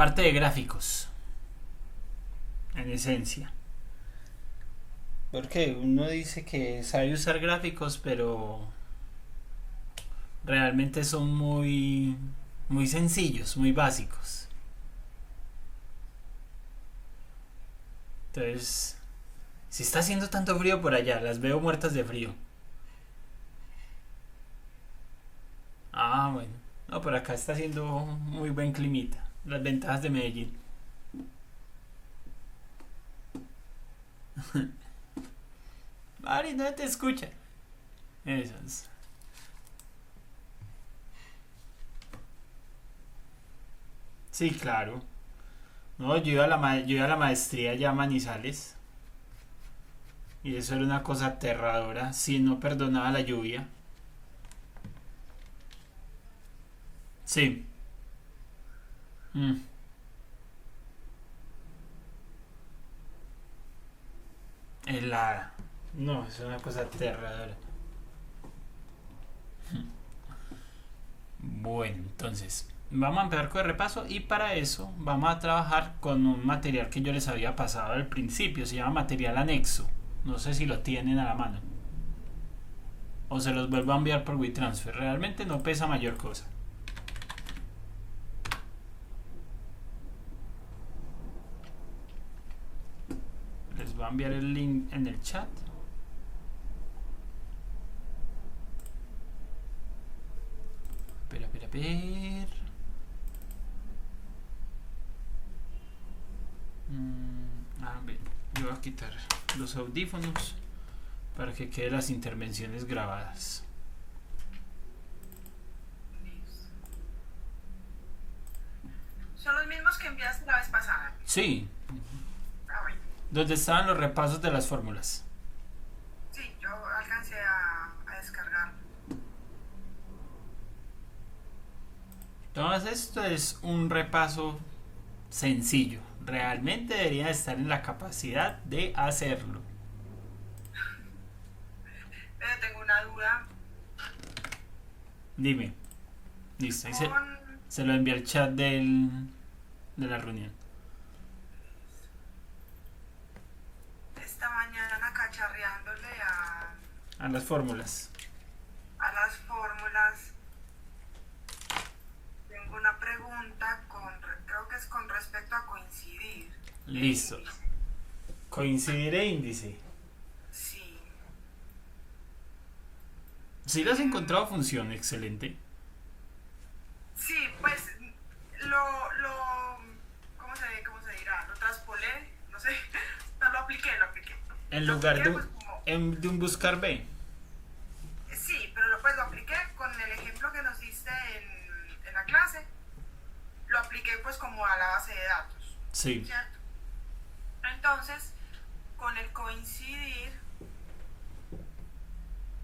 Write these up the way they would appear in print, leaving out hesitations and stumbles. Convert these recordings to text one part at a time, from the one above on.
parte de gráficos, en esencia. Porque uno dice que sabe usar gráficos, pero realmente son muy sencillos, muy básicos. Entonces, si está haciendo tanto frío por allá, las veo muertas de frío. Ah, bueno. No, por acá está haciendo muy buen climita. Las ventajas de Medellín. Mari, no te escucha. Esas. Sí, claro. No, yo iba a la maestría ya a Manizales. Y eso era una cosa aterradora. Si no perdonaba la lluvia. Sí. Mm, helada. No, es una cosa aterradora. Bueno, entonces vamos a empezar con el repaso y para eso vamos a trabajar con un material que yo les había pasado al principio. Se llama material anexo. No sé si lo tienen a la mano. O se los vuelvo a enviar por WeTransfer. Realmente no pesa mayor cosa. Les voy a enviar el link en el chat. Espera. A ver, yo voy a quitar los audífonos para que queden las intervenciones grabadas. Son los mismos que enviaste la vez pasada. Sí, Ah, bueno. donde estaban los repasos de las fórmulas. Sí, yo alcancé a descargar. Entonces esto es un repaso sencillo. Realmente debería estar en la capacidad de hacerlo. Pero tengo una duda Dime. Listo, ahí con se lo envié al chat de la reunión. esta mañana cacharreándole A las fórmulas. a las fórmulas. Tengo una pregunta creo que es con respecto a coincidir. Listo. Coincidir e índice. Sí. Si lo has encontrado funciona, excelente. Sí, pues ¿cómo se dirá? Lo traspolé, no sé, no lo apliqué. En Lo lugar apliqué pues como, de un buscar B. sí, pero pues lo apliqué con el ejemplo que nos diste en la clase, lo apliqué pues como a la base de datos, Sí. ¿cierto? Entonces, con el coincidir,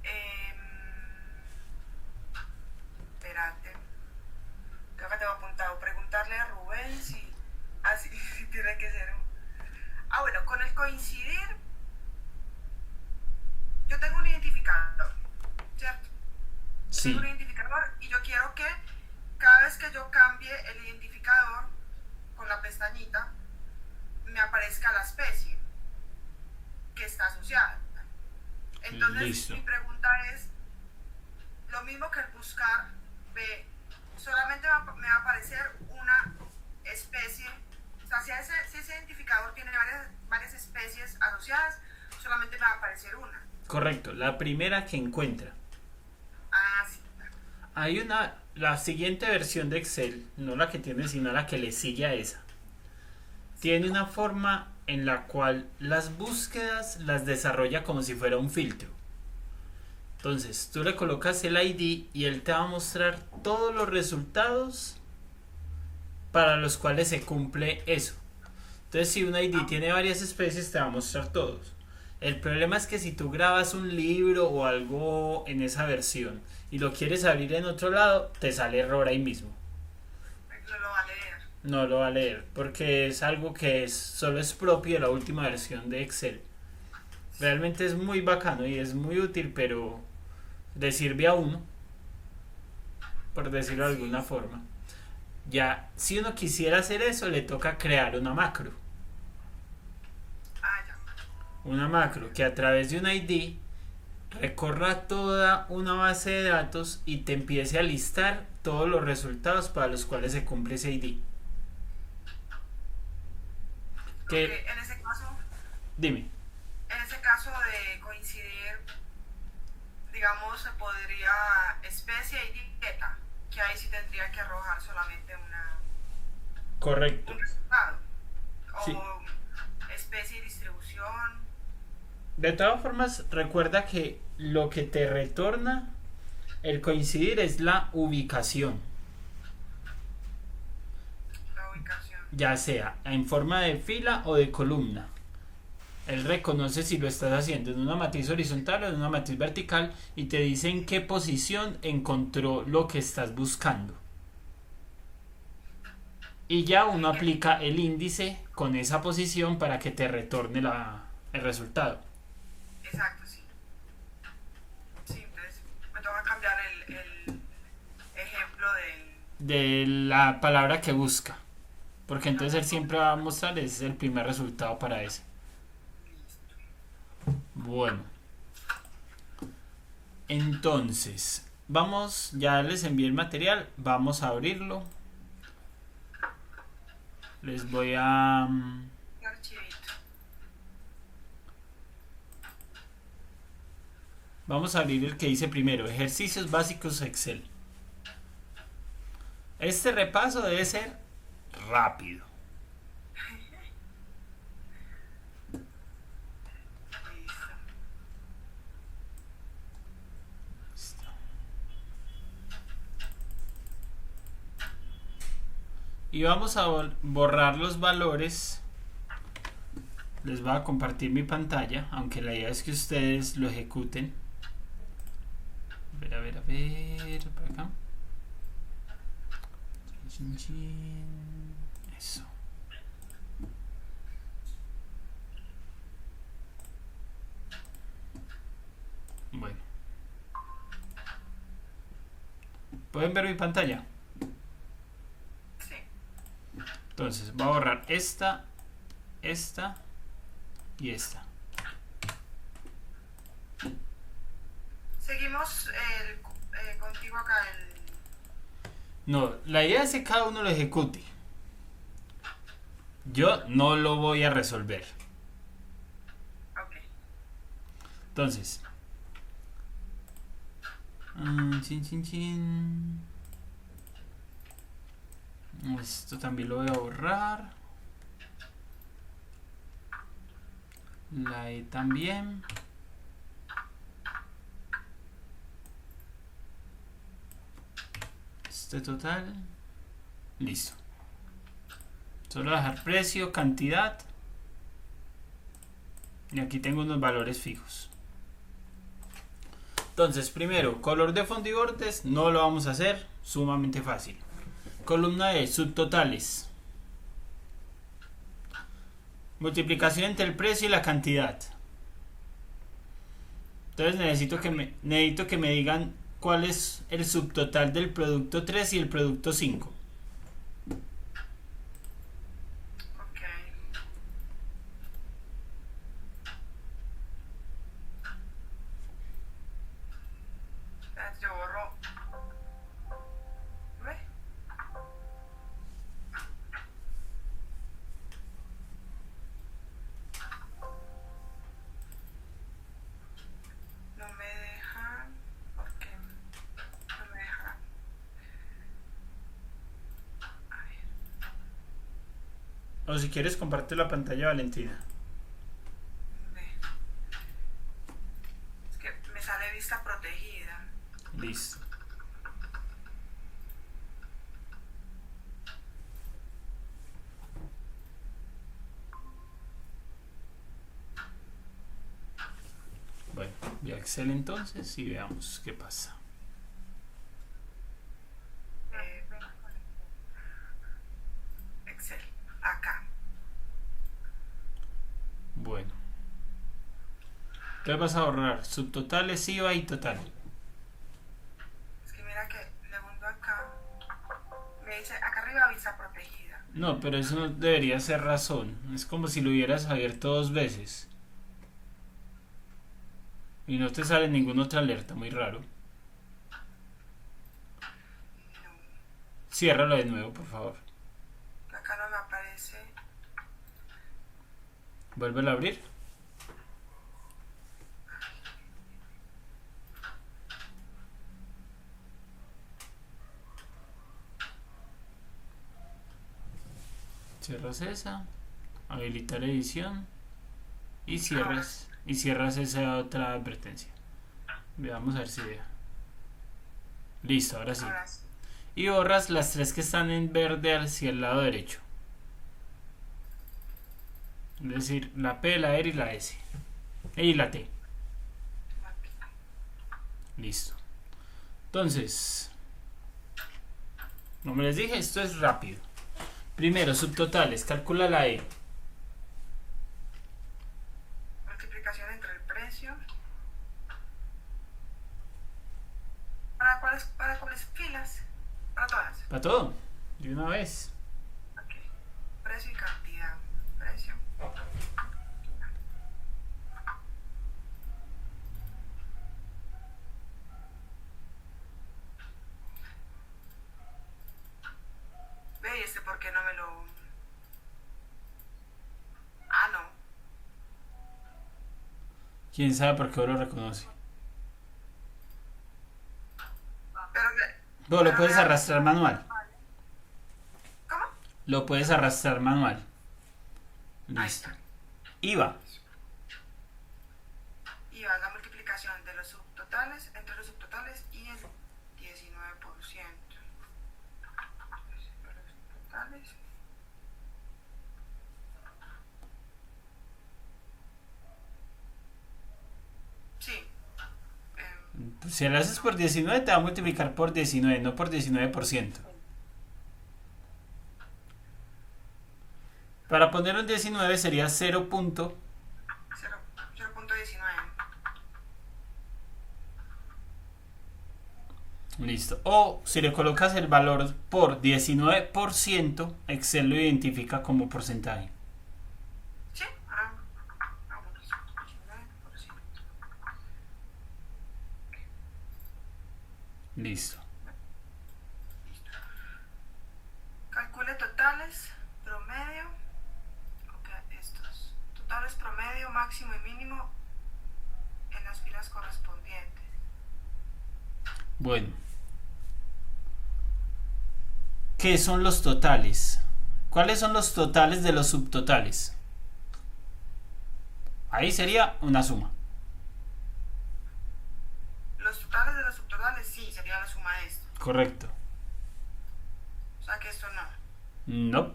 em, espérate, creo que tengo apuntado, preguntarle a Rubén si así si tiene que ser Ah, bueno, con el coincidir, yo tengo un identificador, ¿cierto? Yo tengo Sí. un identificador y yo quiero que cada vez que yo cambie el identificador con la pestañita, me aparezca la especie que está asociada. Entonces, Listo. mi pregunta es, lo mismo que el buscar, ve, solamente me va a aparecer una especie. O sea, si ese identificador tiene varias especies asociadas, solamente me va a aparecer una. Correcto. La primera que encuentra. Ah, sí. Hay la siguiente versión de Excel, no la que tiene, sino la que le sigue a esa. Tiene una forma en la cual las búsquedas las desarrolla como si fuera un filtro. Entonces, tú le colocas el ID y él te va a mostrar todos los resultados para los cuales se cumple eso. Entonces, si un ID tiene varias especies, te va a mostrar todos. El problema es que si tú grabas un libro o algo en esa versión y lo quieres abrir en otro lado, te sale error ahí mismo. No lo va a leer. No lo va a leer porque es algo que solo es propio de la última versión de Excel. Realmente es muy bacano y es muy útil, pero le sirve a uno, por decirlo de alguna forma. Ya, si uno quisiera hacer eso, le toca crear una macro. Ah, ya. Una macro que a través de un ID recorra toda una base de datos y te empiece a listar todos los resultados para los cuales se cumple ese ID. Que, Porque dime. en ese caso de coincidir, digamos, se podría especie y dieta, que ahí sí tendría que arrojar solamente Correcto. un resultado. Sí. O especie y distribución. De todas formas, recuerda que lo que te retorna el coincidir es la ubicación, La ubicación. ya sea en forma de fila o de columna. Él reconoce si lo estás haciendo en una matriz horizontal o en una matriz vertical y te dice en qué posición encontró lo que estás buscando. Y ya uno aplica el índice con esa posición para que te retorne el resultado. Exacto, sí. Sí, entonces me toca cambiar el ejemplo De la palabra que busca. Porque entonces él siempre va a mostrar ese es el primer resultado para ese. Bueno. Entonces, vamos, ya les envié el material, vamos a abrirlo. Les voy a... archivito. Vamos a abrir el que dice primero, ejercicios básicos Excel. Este repaso debe ser rápido. Listo. Y vamos a borrar los valores. Les voy a compartir mi pantalla, aunque la idea es que ustedes lo ejecuten. A ver, por acá. Eso. Bueno. ¿Pueden ver mi pantalla? Sí. Entonces, voy a borrar esta y esta. Seguimos contigo acá No, la idea es que cada uno lo ejecute. Yo no lo voy a resolver. Ok. Entonces. Esto también lo voy a borrar. La E también. Este total. Listo. Solo dejar precio, cantidad. Y aquí tengo unos valores fijos. Entonces, primero, color de fondo y bordes. No lo vamos a hacer. Sumamente fácil. Columna E, subtotales. Multiplicación entre el precio y la cantidad. Entonces necesito que me digan cuál es el subtotal del producto 3 y el producto 5. Ok. Espérate, yo borro. ¿Ve? No me deja. ¿Por qué? No me deja. A ver. O si quieres comparte la pantalla, Valentina. Ve. Es que me sale vista protegida. Listo. Bueno, ya Excel entonces y veamos qué pasa. Excel. Acá. Bueno. Entonces vas a ahorrar subtotales, IVA y total. Es que mira que le hundo acá. Me dice acá arriba No, pero eso no debería ser razón. Es como si lo hubieras abierto dos veces y no te sale ninguna otra alerta, muy raro. No, Ciérralo de nuevo, por favor. acá no me aparece. Vuélvelo a abrir. Cierras esa, habilitar edición y cierras esa otra advertencia. Veamos a ver si vea. Listo, ahora sí. Ahora sí. Y borras las tres que están en verde hacia el lado derecho. Es decir, la P, la R y la S. Y la T. Listo. Entonces, como les dije, esto es rápido. Primero, subtotales. Calcula la E. Multiplicación entre el precio. ¿Para cuáles filas? Para todas. Para todo. De una vez. Ok. Precio y cantidad. Precio. Ve, ¿y este por qué no me lo...? Ah, no. ¿Quién sabe por qué lo reconoce? Pero, Bueno, lo pero puedes me- arrastrar manual. ¿Cómo? Lo puedes arrastrar manual. Ahí Listo. está. IVA. Y va la multiplicación de los subtotales entre los subtotales y el 19%. Los subtotales. Sí. Pues si lo haces por 19 te va a multiplicar por 19, no por 19%. Para poner un 19 sería 0.19. 0.19. Listo. O si le colocas el valor por 19%, Excel lo identifica como porcentaje. Sí. Vamos. 19%. Listo. Calcule totales, promedio. Ok, estos. Totales, promedio, máximo y mínimo en las filas correspondientes. Bueno. ¿Qué son los totales? ¿Cuáles son los totales de los subtotales? Ahí sería una suma. Los totales de los subtotales, sí, sería la suma de esto. Correcto. O sea que esto no. No. Ok.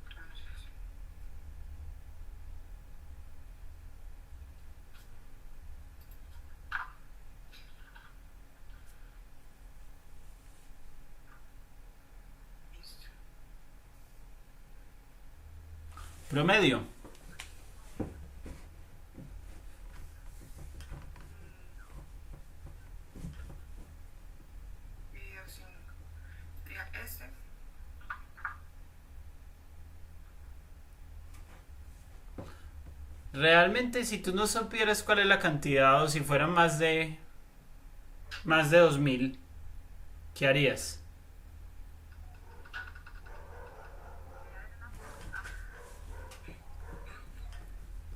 Entonces, listo. Promedio. Video 5. Sería este. Realmente, si tú no supieras cuál es la cantidad o si fueran más de 2000, ¿qué harías?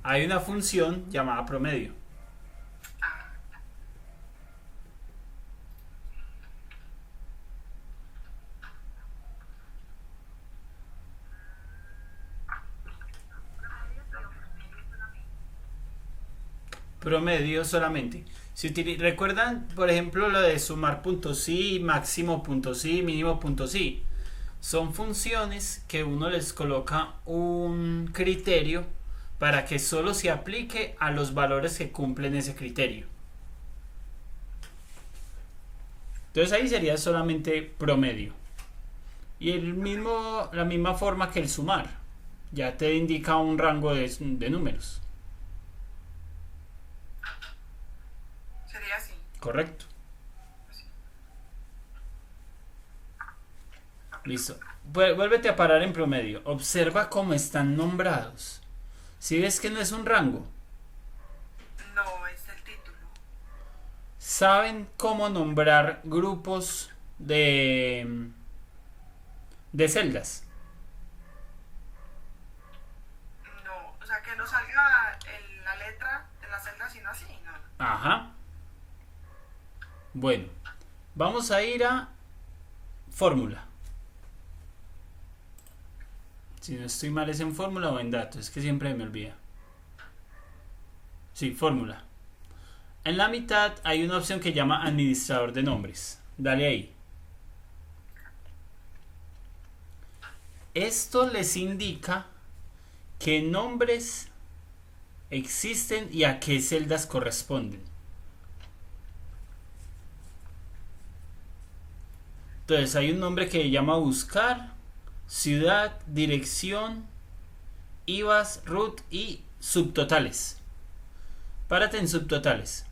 Hay una función llamada promedio. Promedio solamente. Si recuerdan, por ejemplo, lo de sumar puntos sí, máximo puntos sí, mínimo puntos sí. Son funciones que uno les coloca un criterio para que solo se aplique a los valores que cumplen ese criterio. Entonces ahí sería solamente promedio. Y la misma forma que el sumar. Ya te indica un rango de números. Sería así. Correcto. Así. Listo. Vuélvete a parar en promedio. Observa cómo están nombrados. Si ves que no es un rango, No, es el título. ¿saben cómo nombrar grupos de celdas? No, o sea, que no salga la letra de la celda, sino así, ¿no? Ajá. Bueno, vamos a ir a fórmula. Si no estoy mal es en fórmula o en datos, es que siempre me olvida. Sí, fórmula. En la mitad hay una opción que llama administrador de nombres. Dale ahí. Esto les indica qué nombres existen y a qué celdas corresponden. Entonces hay un nombre que llama buscar, ciudad, dirección, IVAs, root y subtotales. Párate en subtotales.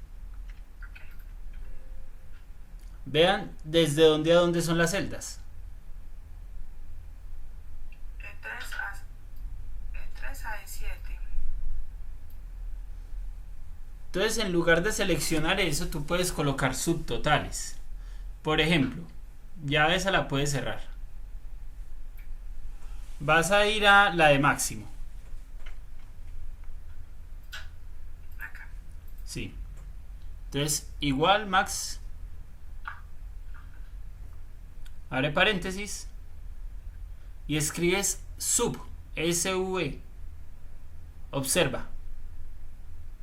Vean desde dónde a dónde son las celdas. E3 a E7. Entonces en lugar de seleccionar eso, tú puedes colocar subtotales. Por ejemplo, ya esa la puedes cerrar. Vas a ir a la de máximo. Acá. Sí. Entonces, igual max. Abre paréntesis. Y escribes sub. SV. Observa.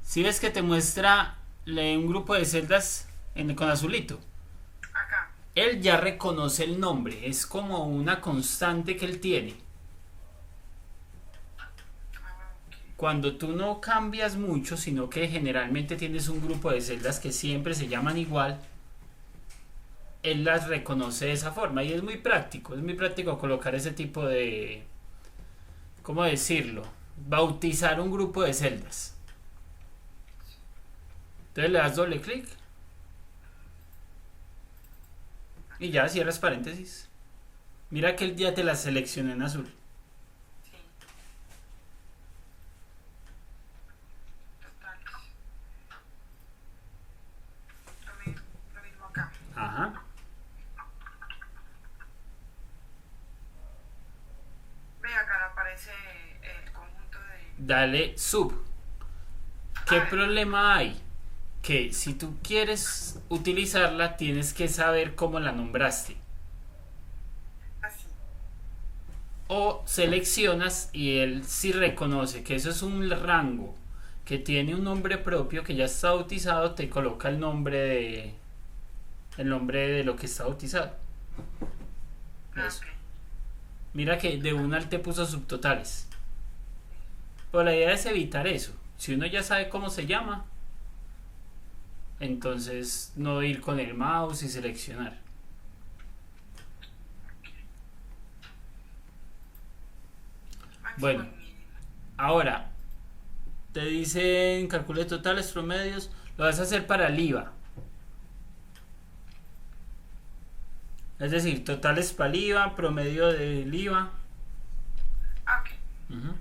Si ves que te muestra un grupo de celdas con azulito. Acá. Él ya reconoce el nombre. Es como una constante que él tiene. Cuando tú no cambias mucho, sino que generalmente tienes un grupo de celdas que siempre se llaman igual, él las reconoce de esa forma y es muy práctico colocar ese tipo de, ¿cómo decirlo? Bautizar un grupo de celdas. Entonces le das doble clic y ya cierras paréntesis. Mira que él ya te las selecciona en azul. Sí. Totales. Lo mismo acá. Ajá. Ve acá aparece el conjunto de. Dale sub. ¿Qué problema hay? Que si tú quieres utilizarla tienes que saber cómo la nombraste. Así. O seleccionas y él sí reconoce que eso es un rango que tiene un nombre propio que ya está bautizado, te coloca el nombre de lo que está bautizado. Eso. Okay. Mira que de una él te puso subtotales. Pero la idea es evitar eso. Si uno ya sabe cómo se llama, entonces no ir con el mouse y seleccionar. Máximo Bueno, y mínimo. ahora te dicen calcule totales, promedios, lo vas a hacer para el IVA. Es decir, totales para el IVA, promedio del IVA. Ok. Uh-huh.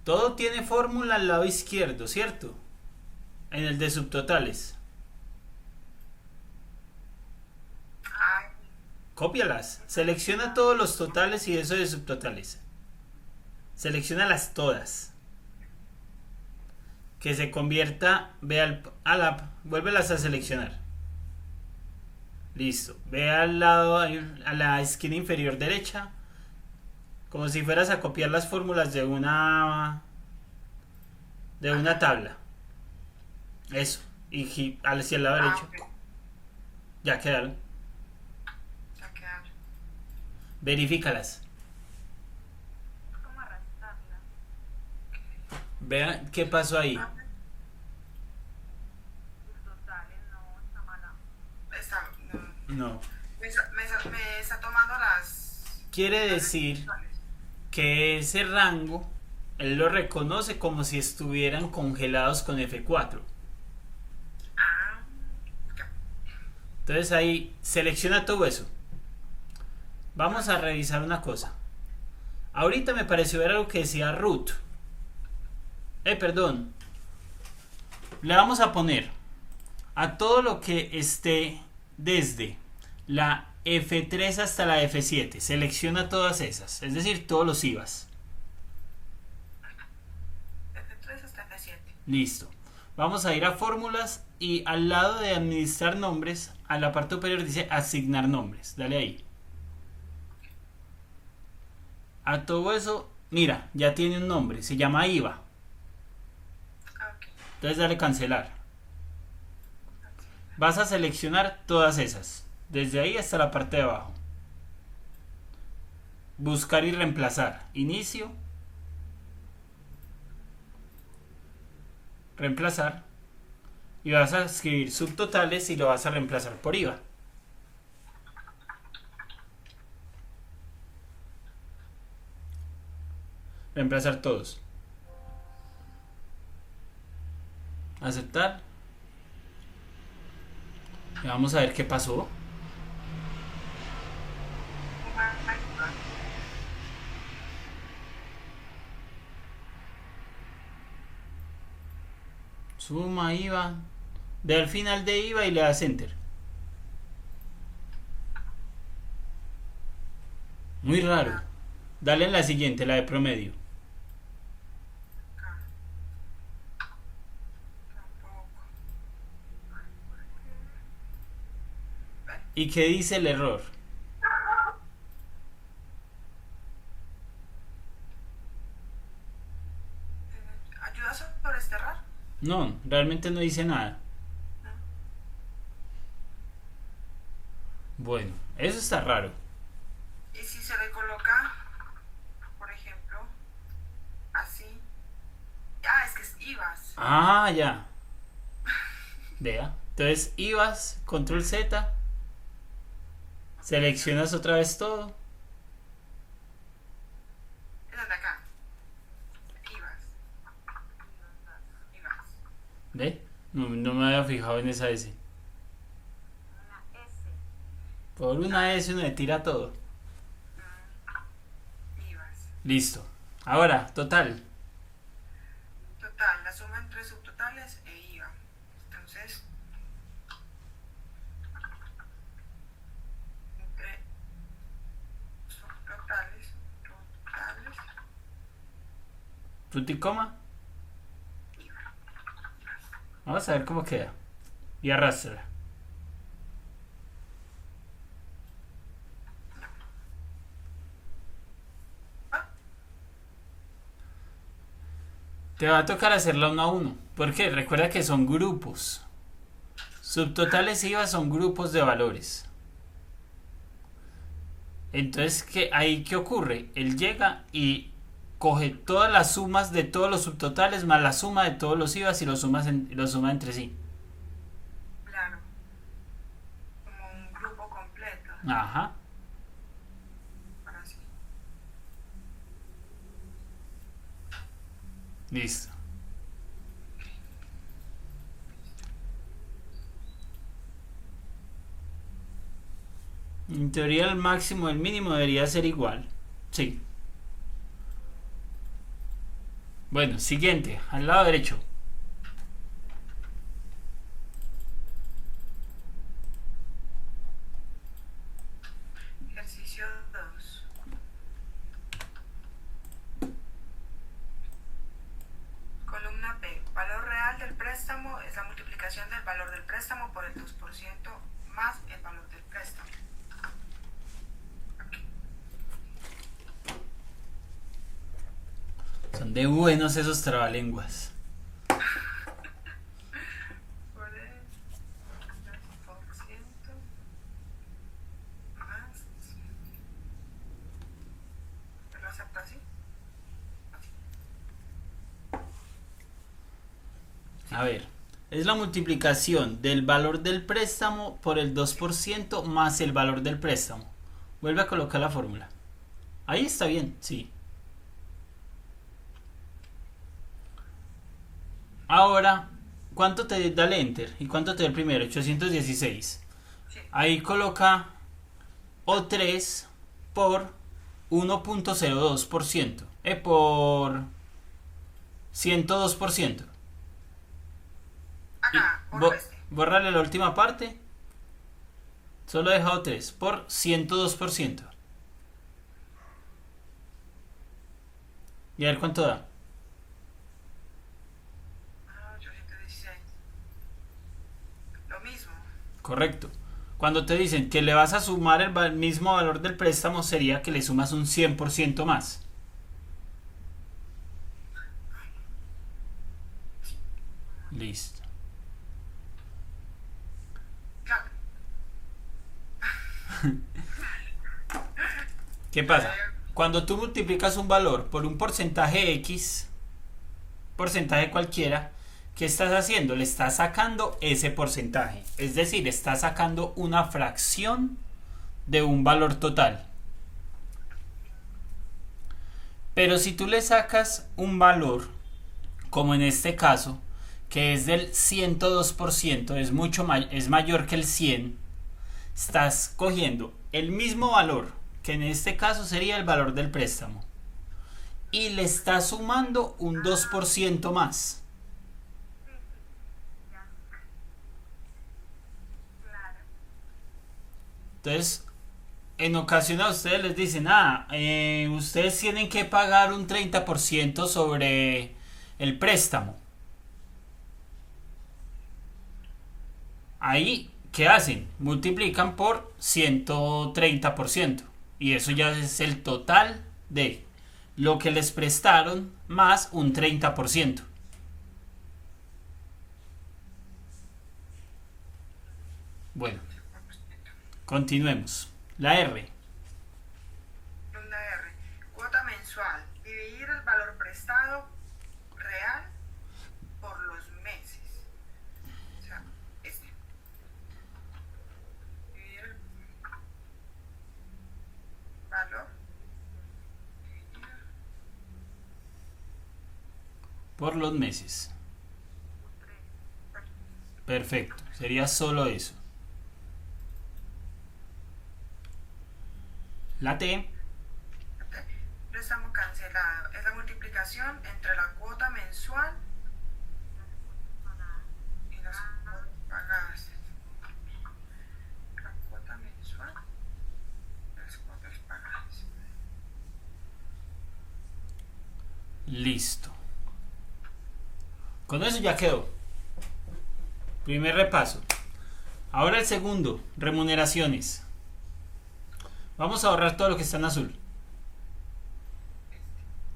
Todo tiene fórmula al lado izquierdo, ¿cierto? En el de subtotales. Ay, Cópialas. Selecciona todos los totales y eso de subtotales. Selecciónalas todas. Que se convierta, ve vuélvelas a seleccionar. Listo. Ve al lado, a la esquina inferior derecha. Como si fueras a copiar las fórmulas de una tabla. Eso. Y hacia el lado derecho. ok. Ya quedaron. Ya quedaron. Verifícalas. ¿Cómo arrastrarla? Vean qué pasó ahí. Los totales no está mala. Está, No. me está tomando las. Quiere decir que ese rango él lo reconoce como si estuvieran congelados con F4. Ah, Entonces ahí selecciona todo eso. Vamos a revisar una cosa. Ahorita me pareció ver algo que decía root. Perdón. Le vamos a poner a todo lo que esté desde la F3 hasta la F7. Selecciona todas esas. Es decir, todos los IVAs. F3 hasta F7. Listo. Vamos a ir a fórmulas y al lado de administrar nombres, a la parte superior dice asignar nombres. Dale ahí. A todo eso, mira, ya tiene un nombre. Se llama IVA. Entonces dale cancelar. Vas a seleccionar todas esas. Desde ahí hasta la parte de abajo. Buscar y reemplazar. Inicio. Reemplazar. Y vas a escribir subtotales y lo vas a reemplazar por IVA. Reemplazar todos. Aceptar. Y vamos a ver qué pasó. Suma IVA. De al final de IVA y le das enter. Muy raro. Dale en la siguiente, la de promedio. ¿Y qué dice el error? ¿Ayuda sobre este error? No, realmente no dice nada. Bueno, eso está raro. Y si se le coloca, por ejemplo, así. Ah, es que es IVAs. Ah, ya. Vea. Entonces, IVAs, control Z. Seleccionas otra vez todo. Es de acá. IVAs. IVAs. ¿Ve? No me había fijado en esa S. Una S. Por una S uno le tira todo. IVAs. Listo. Ahora, total. Total, la suma entre subtotales e IVA. Entonces, entre subtotales, totales, Punto y coma. IVA. Vamos a ver cómo queda. Y arrastra. Te va a tocar hacerla uno a uno. Porque recuerda que son grupos. Subtotales IVA son grupos de valores. Entonces, ¿qué ocurre? Él llega y coge todas las sumas de todos los subtotales más la suma de todos los IVAs y los suma entre sí. Claro. Como un grupo completo. Ajá. Ahora sí. Listo. En teoría el máximo del mínimo debería ser igual. Sí. Bueno, siguiente, al lado derecho. Ejercicio 2. Columna P. Valor real del préstamo es la multiplicación del valor del préstamo por el 2% más el valor del préstamo. Son de buenos esos trabalenguas. Por el 2% más. ¿Lo acepto así? A ver, es la multiplicación del valor del préstamo por el 2% más el valor del préstamo. Vuelve a colocar la fórmula. Ahí está bien, sí. Ahora, ¿cuánto te da el enter? ¿Y cuánto te da el primero? 816. Sí. Ahí coloca O3 por 1.02%. Por 102%. Acá, por oeste. Bórrale la última parte. Solo deja O3 por 102%. Y a ver cuánto da. 816. Lo mismo. Correcto. Cuando te dicen que le vas a sumar el mismo valor del préstamo, sería que le sumas un 100% más. Listo. Claro. ¿Qué pasa? Cuando tú multiplicas un valor por un porcentaje X, porcentaje cualquiera, ¿qué estás haciendo? Le estás sacando ese porcentaje. Es decir, estás sacando una fracción de un valor total. Pero si tú le sacas un valor, como en este caso, que es del 102%, es mayor que el 100, estás cogiendo el mismo valor, que en este caso sería el valor del préstamo, y le estás sumando un 2% más. Ya. Claro. Entonces, en ocasiones a ustedes les dicen, ustedes tienen que pagar un 30% sobre el préstamo. Ahí, ¿qué hacen? Multiplican por 130%. Y eso ya es el total de lo que les prestaron más un 30%. Bueno, continuemos. La R. Columna R. Cuota mensual. Dividir el valor prestado real por los meses. O sea, este. Dividir el valor. Dividir. Por los meses. Perfecto. Sería solo eso. La T. Préstamo cancelado. Es la multiplicación entre la cuota mensual y las cuotas pagadas. La cuota mensual y las cuotas pagadas. Listo. Con eso ya quedó. Primer repaso. Ahora el segundo, remuneraciones. Vamos a ahorrar todo lo que está en azul.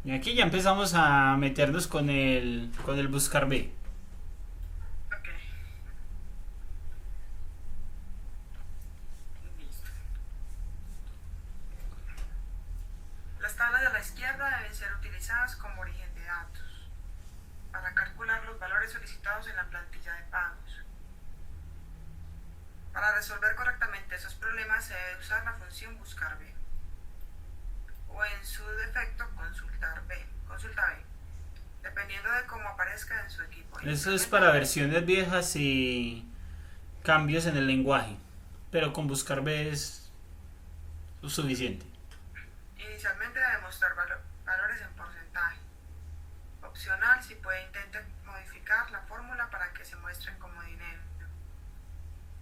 Y aquí ya empezamos a meternos con el buscar B. Ok. Listo. Las tablas de la izquierda deben ser utilizadas como origen de datos para calcular los valores solicitados en la plantilla de pagos. Para resolver correctamente esos problemas se debe usar la función buscar B o en su defecto consulta B, dependiendo de cómo aparezca en su equipo. Eso es para versiones viejas y cambios en el lenguaje, pero con buscar B es suficiente. Inicialmente debe mostrar valores en porcentaje. Opcional, si puede, intente modificar la fórmula para que se muestren como dinero.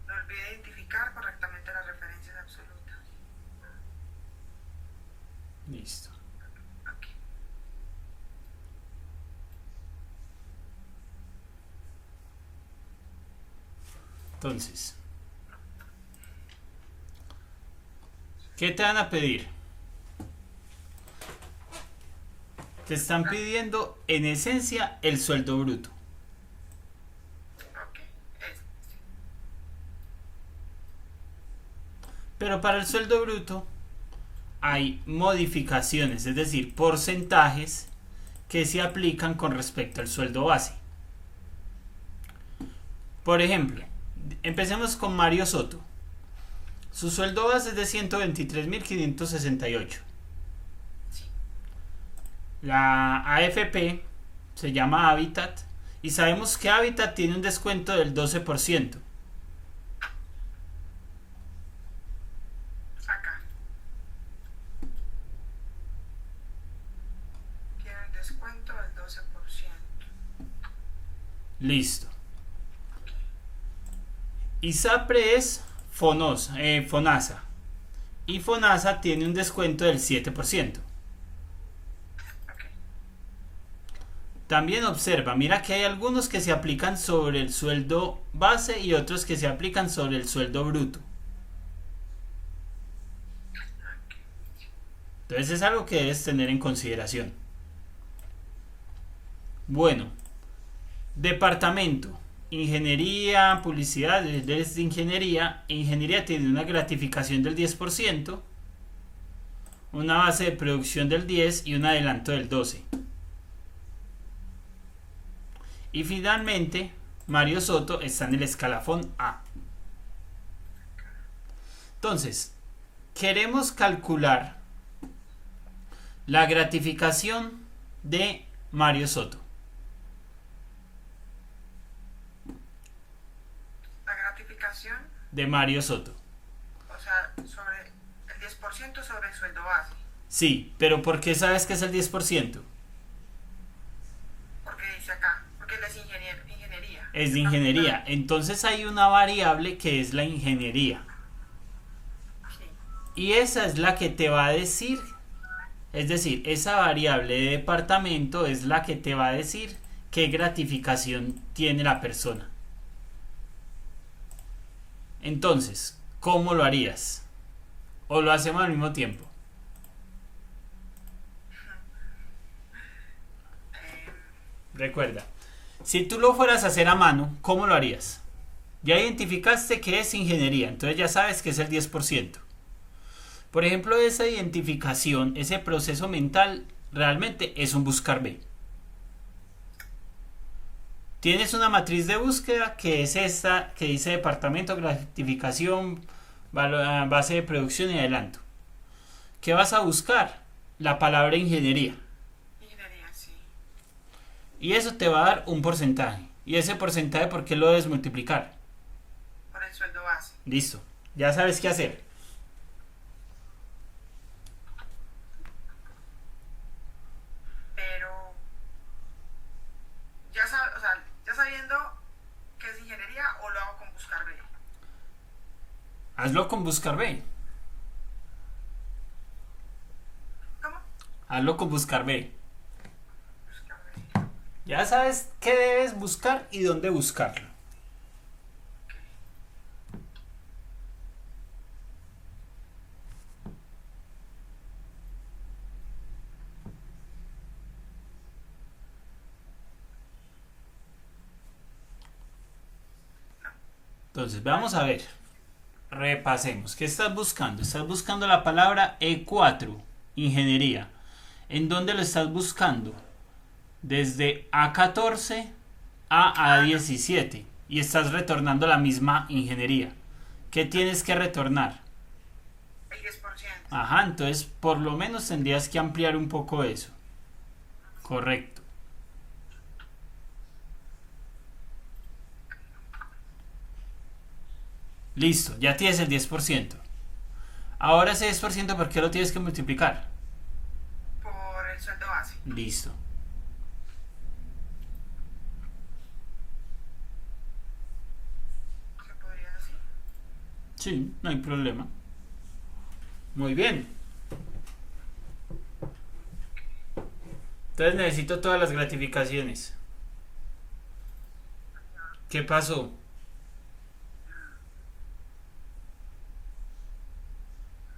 No olvide identificar correctamente las referencias absolutas. Listo. Ok. Entonces, ¿qué te van a pedir? Te están pidiendo en esencia el sueldo bruto. Ok. Pero para el sueldo bruto hay modificaciones, es decir, porcentajes que se aplican con respecto al sueldo base. Por ejemplo, empecemos con Mario Soto. Su sueldo base es de 123.568. La AFP se llama Habitat y sabemos que Habitat tiene un descuento del 12%. Listo. ISAPRE es FONASA. Y FONASA tiene un descuento del 7%. También observa, mira que hay algunos que se aplican sobre el sueldo base y otros que se aplican sobre el sueldo bruto. Entonces es algo que debes tener en consideración. Bueno, departamento, ingeniería, publicidad, desde ingeniería. Ingeniería tiene una gratificación del 10%, una base de producción del 10% y un adelanto del 12%. Y finalmente, Mario Soto está en el escalafón A. Entonces, queremos calcular la gratificación de Mario Soto. La gratificación, De Mario Soto. o sea, sobre el 10% sobre el sueldo base. Sí, pero ¿por qué sabes que es el 10%? Porque dice acá, porque él es ingeniería. Es de ingeniería. Entonces hay una variable que es la ingeniería. Sí. Y esa es la que te va a decir, es decir, esa variable de departamento es la que te va a decir qué gratificación tiene la persona. Entonces, ¿cómo lo harías? ¿O lo hacemos al mismo tiempo? Recuerda, si tú lo fueras a hacer a mano, ¿cómo lo harías? Ya identificaste que es ingeniería, entonces ya sabes que es el 10%. Por ejemplo, esa identificación, ese proceso mental, realmente es un buscar B. Tienes una matriz de búsqueda que es esta, que dice departamento, gratificación, base de producción y adelanto. ¿Qué vas a buscar? La palabra ingeniería. Ingeniería, sí. Y eso te va a dar un porcentaje. ¿Y ese porcentaje por qué lo debes multiplicar? Por el sueldo base. Listo. Ya sabes qué hacer. Pero ya o sea, ya sabiendo que es ingeniería, o lo hago con buscar B. Hazlo con buscar B. ¿Cómo? Hazlo con buscar B. Buscar B. Ya sabes qué debes buscar y dónde buscarlo. Entonces, vamos a ver. Repasemos. ¿Qué estás buscando? Estás buscando la palabra E4, ingeniería. ¿En dónde lo estás buscando? Desde A14 a A17. Y estás retornando la misma ingeniería. ¿Qué tienes que retornar? El 10%. Ajá, entonces por lo menos tendrías que ampliar un poco eso. Correcto. Listo, ya tienes el 10%. Ahora ese 10%, ¿por qué lo tienes que multiplicar? Por el sueldo base. Listo. ¿Se podría decir? Sí, no hay problema. Muy bien. Entonces necesito todas las gratificaciones. ¿Qué pasó?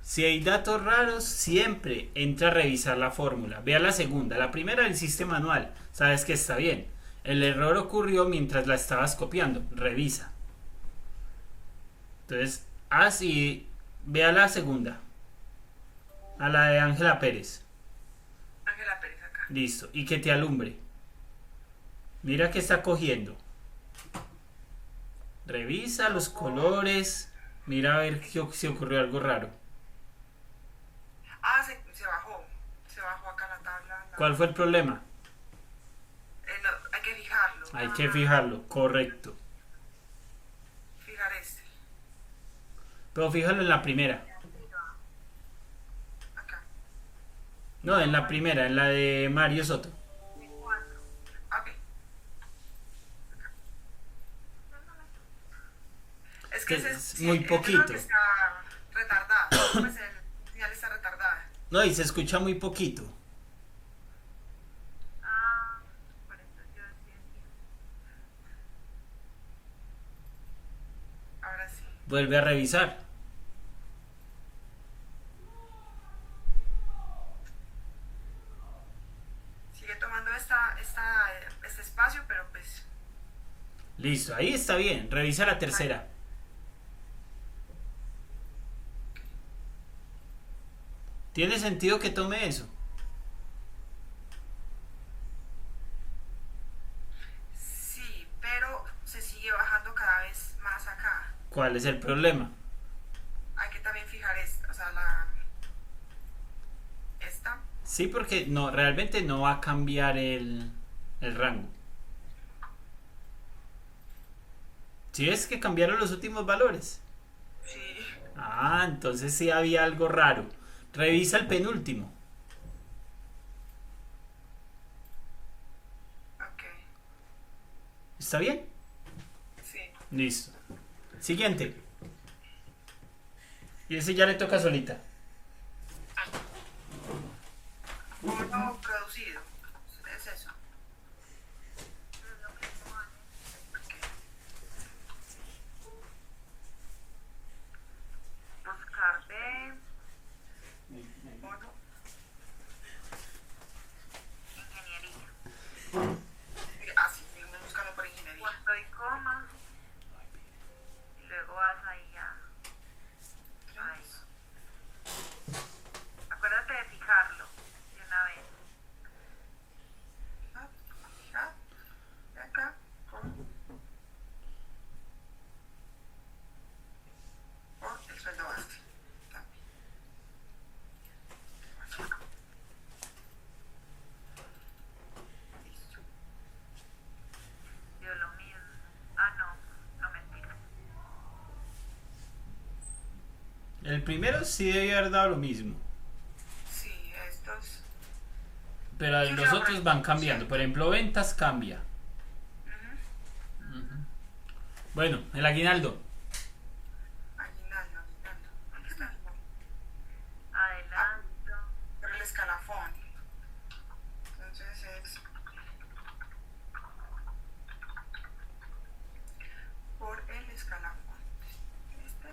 Si hay datos raros, siempre entra a revisar la fórmula. Vea la segunda. La primera del sistema manual. Sabes que está bien. El error ocurrió mientras la estabas copiando. Revisa. Entonces, así. Vea la segunda. A la de Ángela Pérez. Ángela Pérez acá. Listo. Y que te alumbre. Mira que está cogiendo. Revisa los colores. Mira a ver si ocurrió algo raro. Ah, se bajó. Se bajó acá la tabla. ¿Cuál fue el problema? Hay que fijarlo. Hay que fijarlo, correcto. Fijar este. Pero fíjalo en la primera. Acá. No, en la primera, en la de Mario Soto. Ok. que ese es muy yo creo poquito. que está retardada. Pues el señal está retardada. No, y se escucha muy poquito. Ah, por eso yo decía que Ahora sí. Vuelve a revisar. Sigue tomando este espacio, pero pues Listo, ahí está bien. Revisa la tercera. ¿Tiene sentido que tome eso? sí, pero se sigue bajando cada vez más acá. ¿Cuál es el problema? Hay que también fijar esta, o sea, esta. Sí, porque no, realmente no va a cambiar el rango. ¿Sí es que cambiaron los últimos valores? Sí. Ah, entonces sí había algo raro. Revisa el penúltimo. Ok. ¿Está bien? Sí. Listo. Siguiente. Y ese ya le toca solita. Bono producido. Es eso. es lo mismo, Ale. Ok. Buscar B, Bono. ingeniería. Ah, sí, seguimos buscando por ingeniería. Punto y coma. Y luego vas ahí a... Ahí. Acuérdate de fijarlo de una vez. Fija. De acá. Por el sueldo base. También. Listo. Dio lo mismo. Ah, no, no mentira. El primero sí debe haber dado lo mismo. Sí, estos. Pero Sí, los ya, otros bueno, van cambiando. Por ejemplo, ventas cambia. Ujú. Bueno, el aguinaldo. Aguinaldo, aguinaldo. ¿Dónde está? Adelanto. Por el escalafón. Entonces es por el escalafón. Este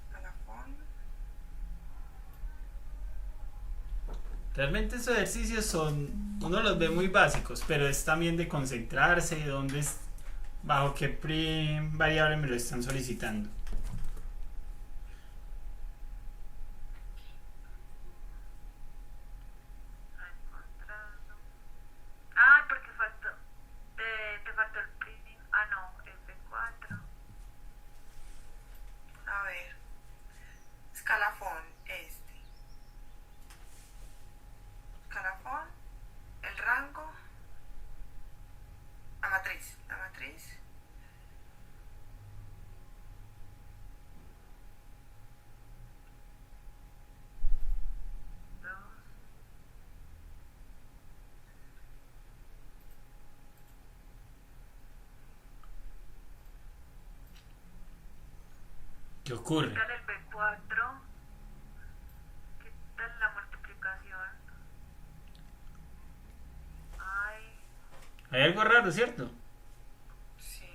escalafón. Realmente esos ejercicios son, uno los ve muy básicos, pero es también de concentrarse, dónde es, bajo qué variable me lo están solicitando. Encontrando. Ay, porque faltó. Te faltó el prim. Ah, no, F4. A ver. Escalafón, este. Escalafón. El rango. La matriz. La matriz. Dos. ¿Qué ocurre? ¿Qué tal el B4? ¿Qué tal la multiplicación? Ay, Hay algo raro, ¿cierto? Sí.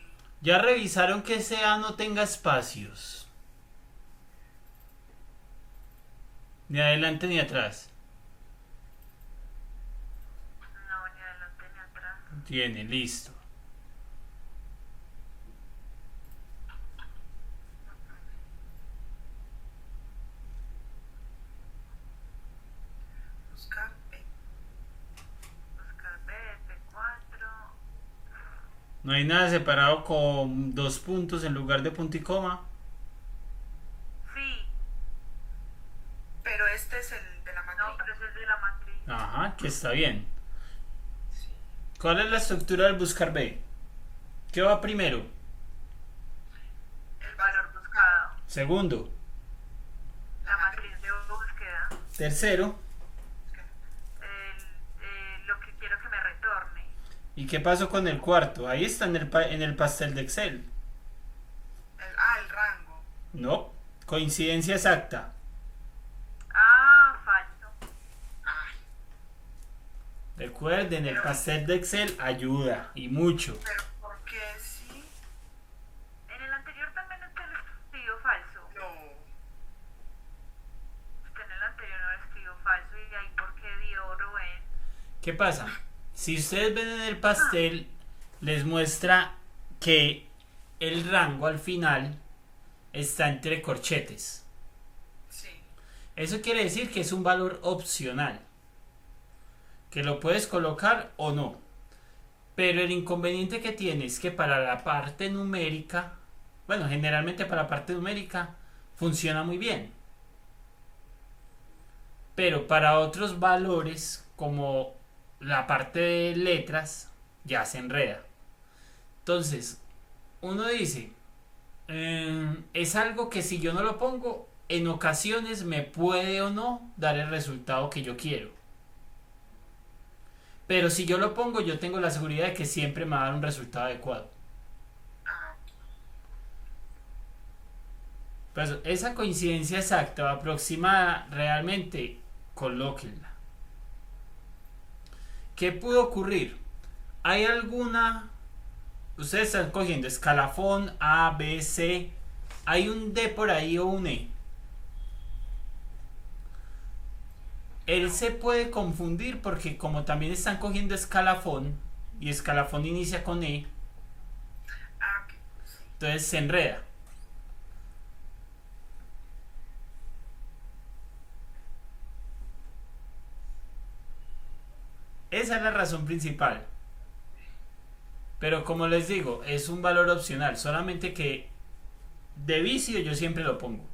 Ya revisaron que ese A no tenga espacios. Ni adelante ni atrás. no, ni adelante ni atrás. Tiene, listo. Buscar B. Buscar B, F4. No hay nada separado con dos puntos en lugar de punto y coma. Sí, Pero este es el de la matriz. no, pero ese es de la matriz. Ajá, que está bien. Sí. ¿Cuál es la estructura del buscar B? ¿Qué va primero? El Valor buscado. Segundo. La matriz de búsqueda. Tercero. Lo que quiero que me retorne. ¿Y qué pasó con el cuarto? Ahí está en el pastel de Excel. No, coincidencia exacta. Ah, falso. Ay, Recuerden, el pastel de Excel ayuda y mucho. pero ¿por qué sí? En el anterior también usted lo escribió falso. No. Usted en el anterior no lo escribió falso y ahí por qué dio Rubén. ¿Qué pasa? Si ustedes ven en el pastel, les muestra que el rango al final está entre corchetes. Sí. Eso quiere decir que es un valor opcional, que lo puedes colocar o no. Pero el inconveniente que tiene es que para la parte numérica, bueno, generalmente para la parte numérica funciona muy bien. Pero para otros valores, como la parte de letras, ya se enreda. Entonces, uno dice, es algo que si yo no lo pongo, en ocasiones me puede o no dar el resultado que yo quiero. Pero si yo lo pongo, yo tengo la seguridad de que siempre me va a dar un resultado adecuado. Ah, Pues esa coincidencia exacta o aproximada, realmente colóquenla. ¿Qué pudo ocurrir? ¿Hay alguna? Ustedes están cogiendo escalafón A, B, C. ¿Hay un D por ahí o un E? Él se puede confundir porque como también están cogiendo escalafón y escalafón inicia con E, ok. Sí. entonces se enreda. Esa es la razón principal. Pero como les digo, es un valor opcional, solamente que de vicio yo siempre lo pongo.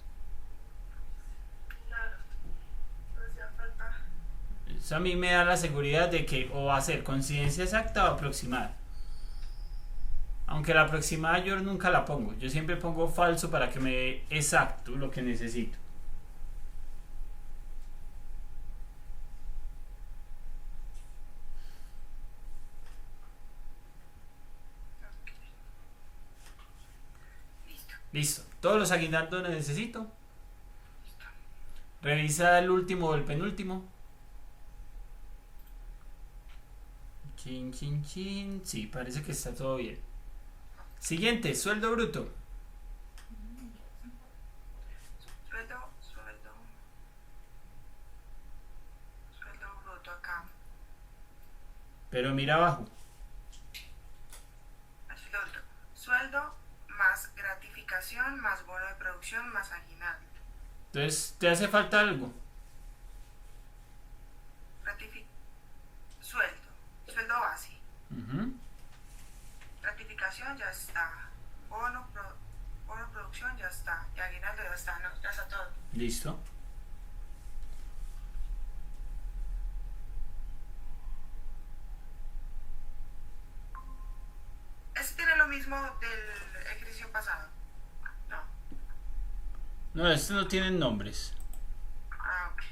Claro. Pues ya falta. Eso a mí me da la seguridad de que o va a ser coincidencia exacta o aproximada. Aunque la aproximada yo nunca la pongo. Yo siempre pongo falso para que me dé exacto lo que necesito. Ok. Listo. Listo. Todos los aguinaldos necesito. Listo. Revisa el último o el penúltimo. Chin, chin, chin. Sí, parece que está todo bien. Siguiente, sueldo bruto. Sueldo, sueldo. Sueldo bruto acá. Pero mira abajo. Así lo otro. Sueldo más gratificación más bono de producción más aguinaldo. Entonces, ¿te hace falta algo? Sueldo. Sueldo base. Ujú. Gratificación ya está. Bono producción ya está. Y aguinaldo ya está. No, ya está todo. Listo. ¿Este tiene lo mismo del ejercicio pasado? No. No, estos no tienen nombres. Ah, ok.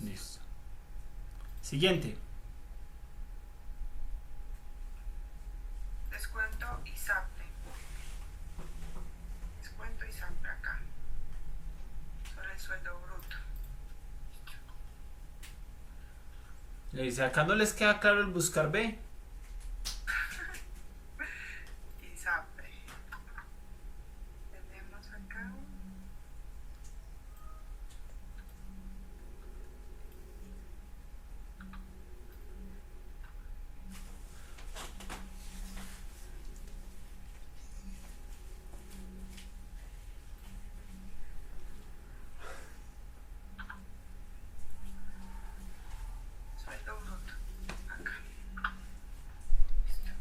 Listo. Siguiente. Descuento y SAPRE. Descuento y SAPRE acá. Sobre el sueldo bruto. Le dice, acá no les queda claro el buscar B. Y SAPRE. Tenemos acá. Sueldo bruto. Acá. Listo.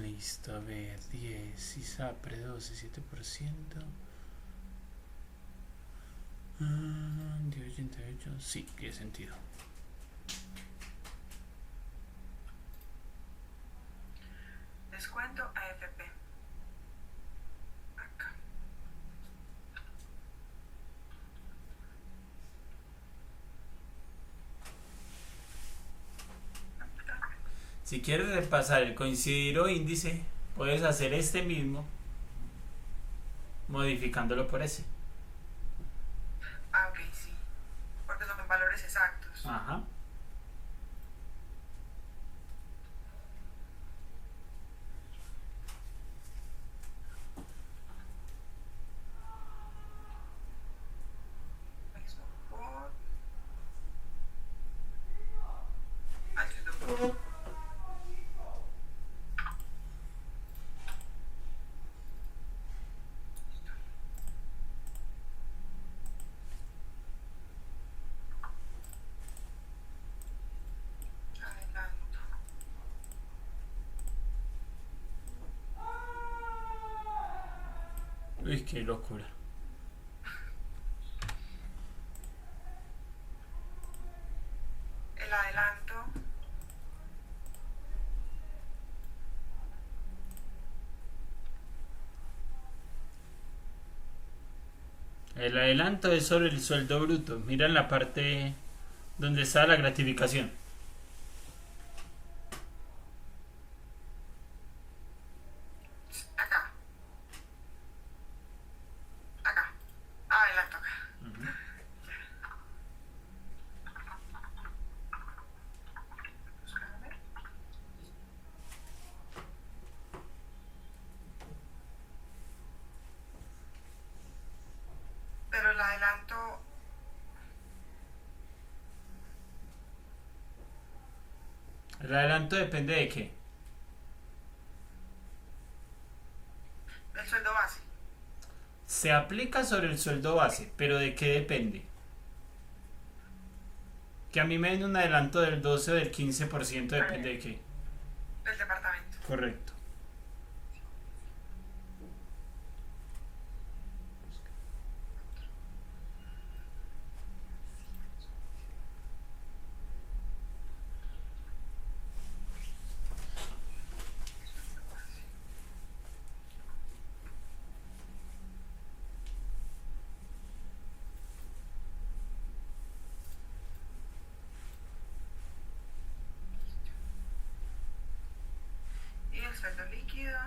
Listo, a ver, 10, ISAPRE 12, 7%. 1088, sí, tiene sentido. Descuento AFP. Si quieres repasar el coincidir o índice, puedes hacer este mismo modificándolo por ese. Ah, ok, sí. Porque son valores exactos. Ajá. Eso por... Ay, se tocó. Adelanto. Uy, qué locura. El adelanto. El adelanto es sobre el sueldo bruto. Mira en la parte donde está la gratificación. Acá. Acá. Adelanto acá. Búscame. Pero el adelanto... El adelanto depende de qué. del sueldo base. Se aplica sobre el sueldo base, pero ¿de qué depende? Que a mí me den un adelanto del 12 o del 15% depende de qué. Del departamento. Correcto. Y el sueldo líquido.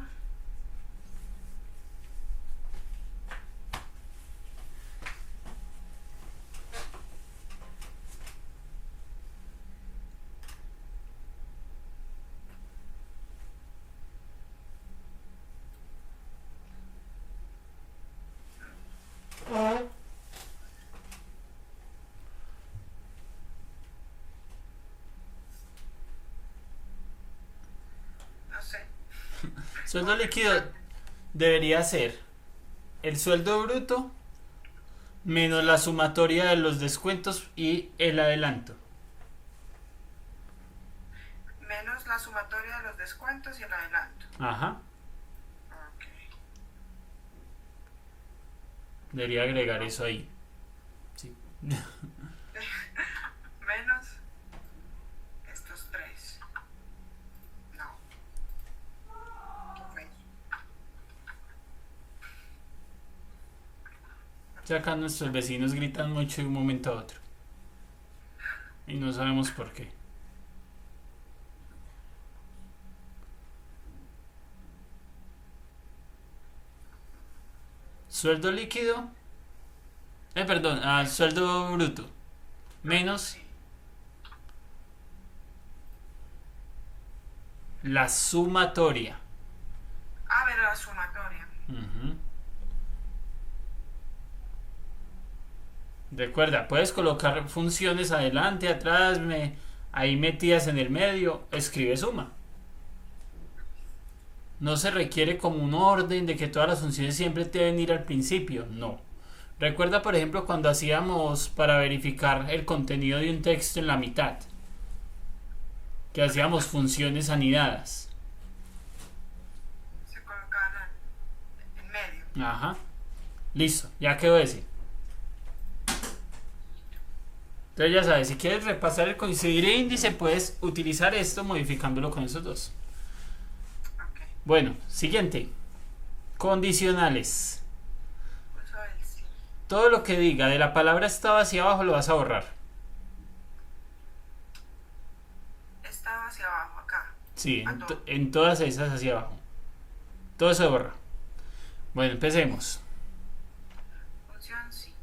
No sé. Sueldo líquido debería ser el sueldo bruto menos la sumatoria de los descuentos y el adelanto. Menos la sumatoria de los descuentos y el adelanto. Ajá. Ok. Debería agregar eso ahí. Sí. Menos estos tres. No. Ok. Ya acá nuestros vecinos gritan mucho de un momento a otro. Y no sabemos por qué. Sueldo líquido. Perdón, sueldo bruto. Menos la sumatoria. Ah, pero la sumatoria. Ujú. Recuerda, puedes colocar funciones adelante, atrás, ahí metidas en el medio. Escribe suma. No se requiere como un orden de que todas las funciones siempre deben ir al principio. No. Recuerda, por ejemplo, cuando hacíamos para verificar el contenido de un texto en la mitad. Que hacíamos funciones anidadas. Se colocaban en medio. Ajá. Listo, ya quedó ese. Entonces ya sabes, si quieres repasar el coincidir e índice, puedes utilizar esto modificándolo con esos dos. Ok. Bueno, siguiente. Condicionales. Uso el sí. Todo lo que diga de la palabra estaba hacia abajo lo vas a borrar. Estaba hacia abajo, acá. Sí, a todo. en todas esas hacia abajo. Todo se borra. Bueno, empecemos. Función sí.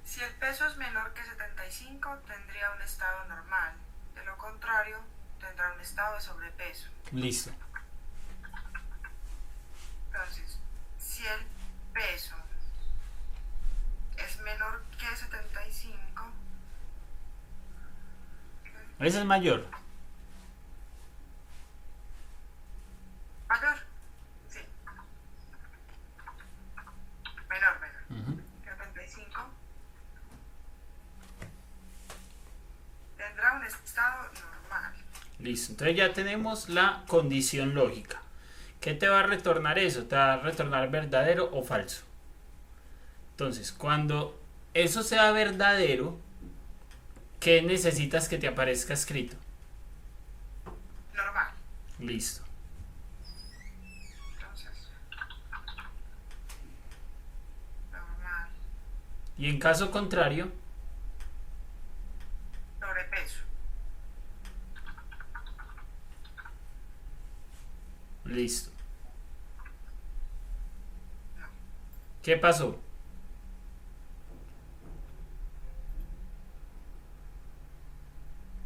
Si el peso es menor que 75, tendría un estado normal. De lo contrario, tendrá un estado de sobrepeso. Listo. Entonces, si el peso es menor que 75, Ese es mayor. mayor, sí, menor, Ujú. 75, tendrá un estado normal. Listo. Entonces ya tenemos la condición lógica. ¿Qué te va a retornar eso? Te va a retornar verdadero o falso. Entonces, cuando eso sea verdadero, ¿qué necesitas que te aparezca escrito? Normal. Listo. Entonces, normal, Y en caso contrario, sobrepeso. listo. No. ¿Qué pasó?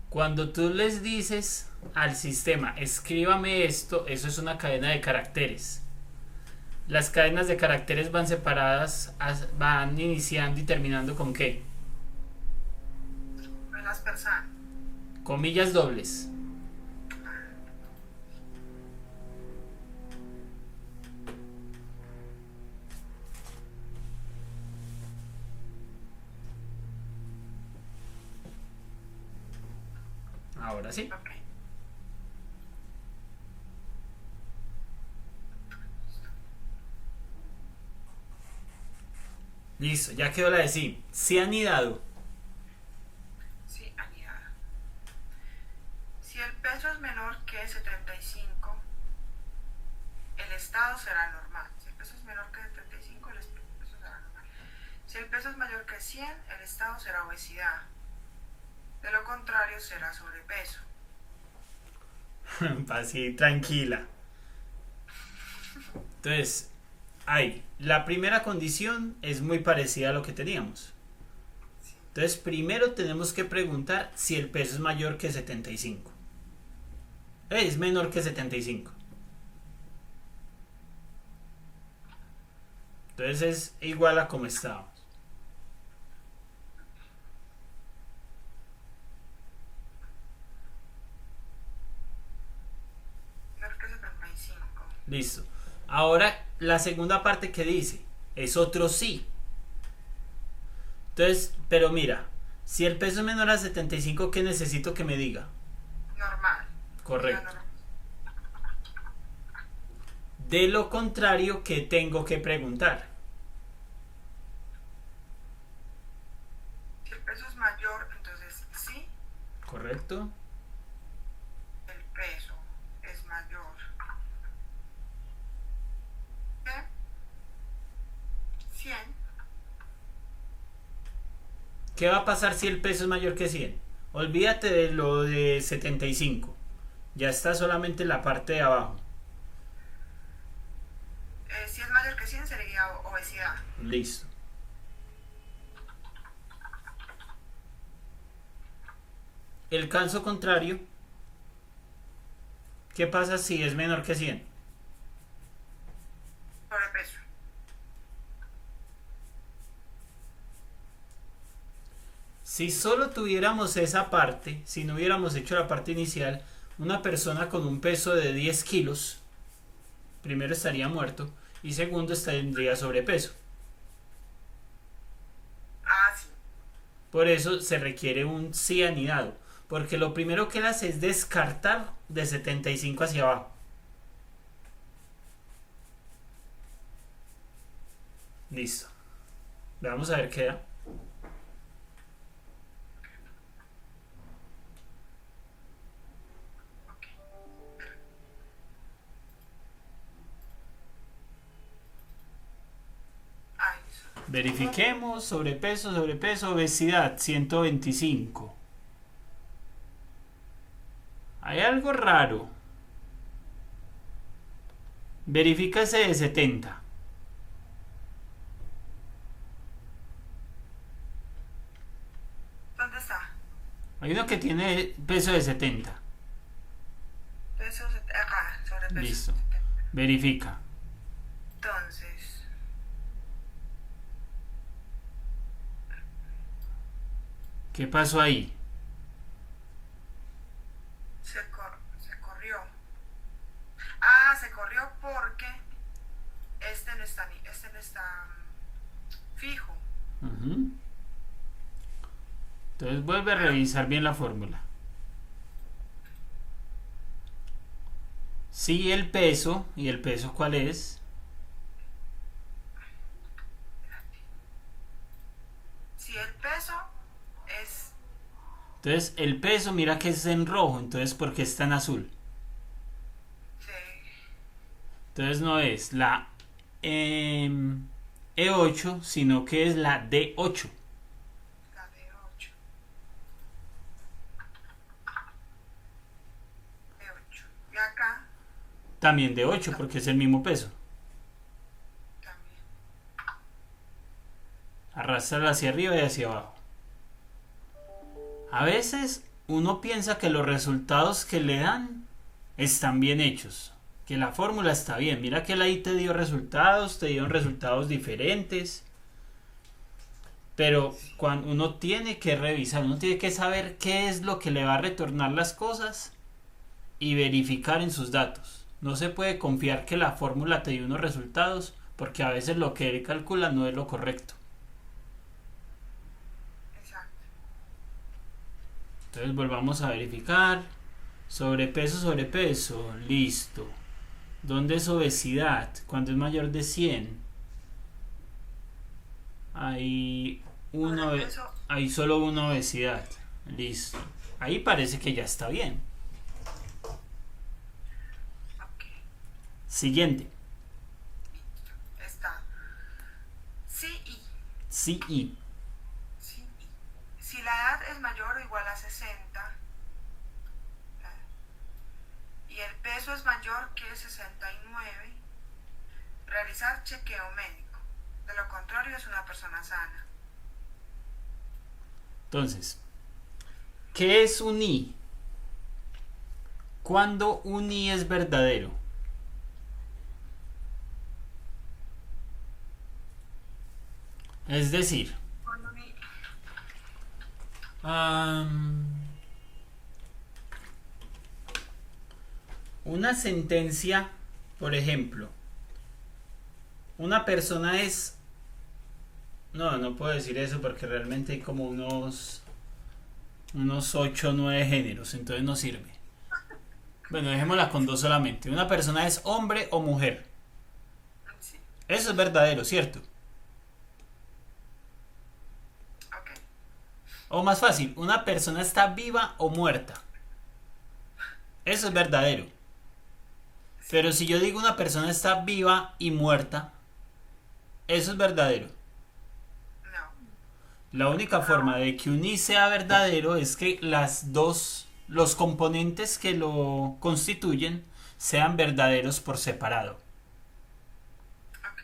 Cuando tú les dices al sistema, escríbame esto, eso es una cadena de caracteres. Las cadenas de caracteres van separadas, van iniciando y terminando con ¿qué? Me las persan. Comillas dobles. Ahora sí. Ok. Listo, ya quedó la de sí. Sí anidado. Sí, anidada. Si el peso es menor que 75, el estado será normal. Si el peso es menor que 75, el peso será normal. Si el peso es mayor que 100, el estado será obesidad. De lo contrario, será sobrepeso. Así, tranquila. Entonces, la primera condición es muy parecida a lo que teníamos. Sí. Entonces, primero tenemos que preguntar si el peso es mayor que 75. Es menor que 75. Entonces es igual a como estábamos. Menor que 75. Listo. Ahora la segunda parte que dice es otro sí. Entonces, pero mira, si el peso es menor a 75, ¿qué necesito que me diga? Normal. Correcto. Normal. De lo contrario, ¿qué tengo que preguntar? Si el peso es mayor, entonces sí, ¿Correcto? el peso es mayor que 100. ¿Qué va a pasar si el peso es mayor que 100? Olvídate de lo de 75. Ya está solamente la parte de abajo. Si es mayor que 100, sería obesidad. Listo. El caso contrario, ¿qué pasa si es menor que 100? Sobrepeso. Si solo tuviéramos esa parte, si no hubiéramos hecho la parte inicial, una persona con un peso de 10 kilos, primero estaría muerto y segundo tendría sobrepeso. Ah, sí. Por eso se requiere un sí anidado, porque lo primero que él hace es descartar de 75 hacia abajo. Listo. Vamos a ver qué da. Ay, Verifiquemos, sobrepeso, obesidad, 125. Hay algo raro. Verifica ese de 70. ¿Dónde está? Hay uno que tiene peso de 70. Peso, acá, sobrepeso. Listo. 70. Verifica. Entonces, ¿Qué pasó ahí? se corrió. Ah, se corrió porque este no está, fijo. Ujú. Entonces vuelve a revisar bien la fórmula. Sí, el peso. ¿Y el peso cuál es? Si el peso es, Entonces el peso, mira que es en rojo. Entonces, ¿por qué está en azul? Entonces no es la E8, sino que es la D8. la de 8. De 8. Y acá También D8 porque es el mismo peso. también. Arrastrarla hacia arriba y hacia abajo. A veces uno piensa que los resultados que le dan están bien hechos, que la fórmula está bien. Mira que él ahí te dio resultados, te dieron resultados diferentes. Pero cuando uno tiene que revisar, uno tiene que saber qué es lo que le va a retornar las cosas y verificar en sus datos. No se puede confiar que la fórmula te dio unos resultados porque a veces lo que él calcula no es lo correcto. Exacto. Entonces volvamos a verificar. Sobrepeso, listo. ¿Dónde es obesidad? Cuando es mayor de 100. Hay solo una obesidad. Listo. Ahí parece que ya está bien. Ok. Siguiente. Está. CI. CI. CI. Si la edad es mayor o igual a 60 y el peso es mayor que 69, realizar chequeo médico. De lo contrario es una persona sana. Entonces, ¿qué es un I? ¿Cuándo un I es verdadero? Es decir, una sentencia, por ejemplo, una persona es... No puedo decir eso porque realmente hay como unos 8 o 9 géneros, entonces no sirve. Bueno, dejémosla con 2 solamente. Una persona es hombre o mujer. Sí. Eso es verdadero, ¿cierto? Ok. O más fácil, una persona está viva o muerta. Eso es verdadero. Pero si yo digo una persona está viva y muerta, eso es verdadero. No. La única forma de que un I sea verdadero es que los componentes que lo constituyen sean verdaderos por separado. Ok.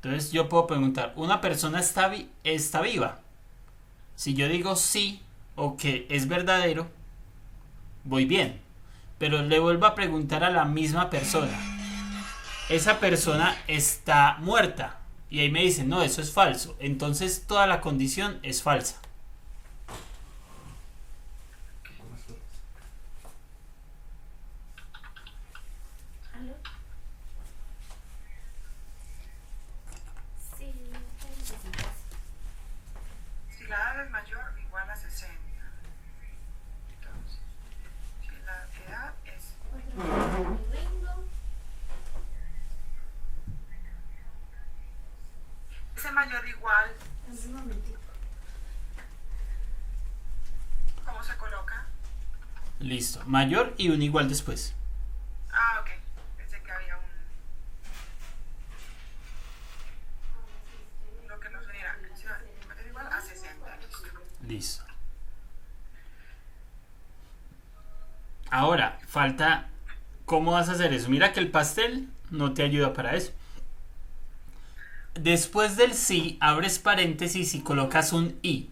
Entonces yo puedo preguntar, ¿una persona está viva? Si yo digo sí o que es verdadero, voy bien. Pero le vuelvo a preguntar a la misma persona, ¿esa persona está muerta? Y ahí me dicen, no, eso es falso. Entonces toda la condición es falsa. ¿Aló? Sí, ¿qué necesitas? Si la edad es mayor o igual a 60. Entonces, si la edad es Ringo. ese mayor o igual, Un momentito. ¿cómo se coloca? Listo. Mayor y un igual después. Ah, ok. Pensé que había uno que nos uniera. Si mayor o igual a 60. Listo. Listo. Ahora, falta cómo vas a hacer eso. Mira que el pastel no te ayuda para eso. Después del sí, abres paréntesis y colocas un i.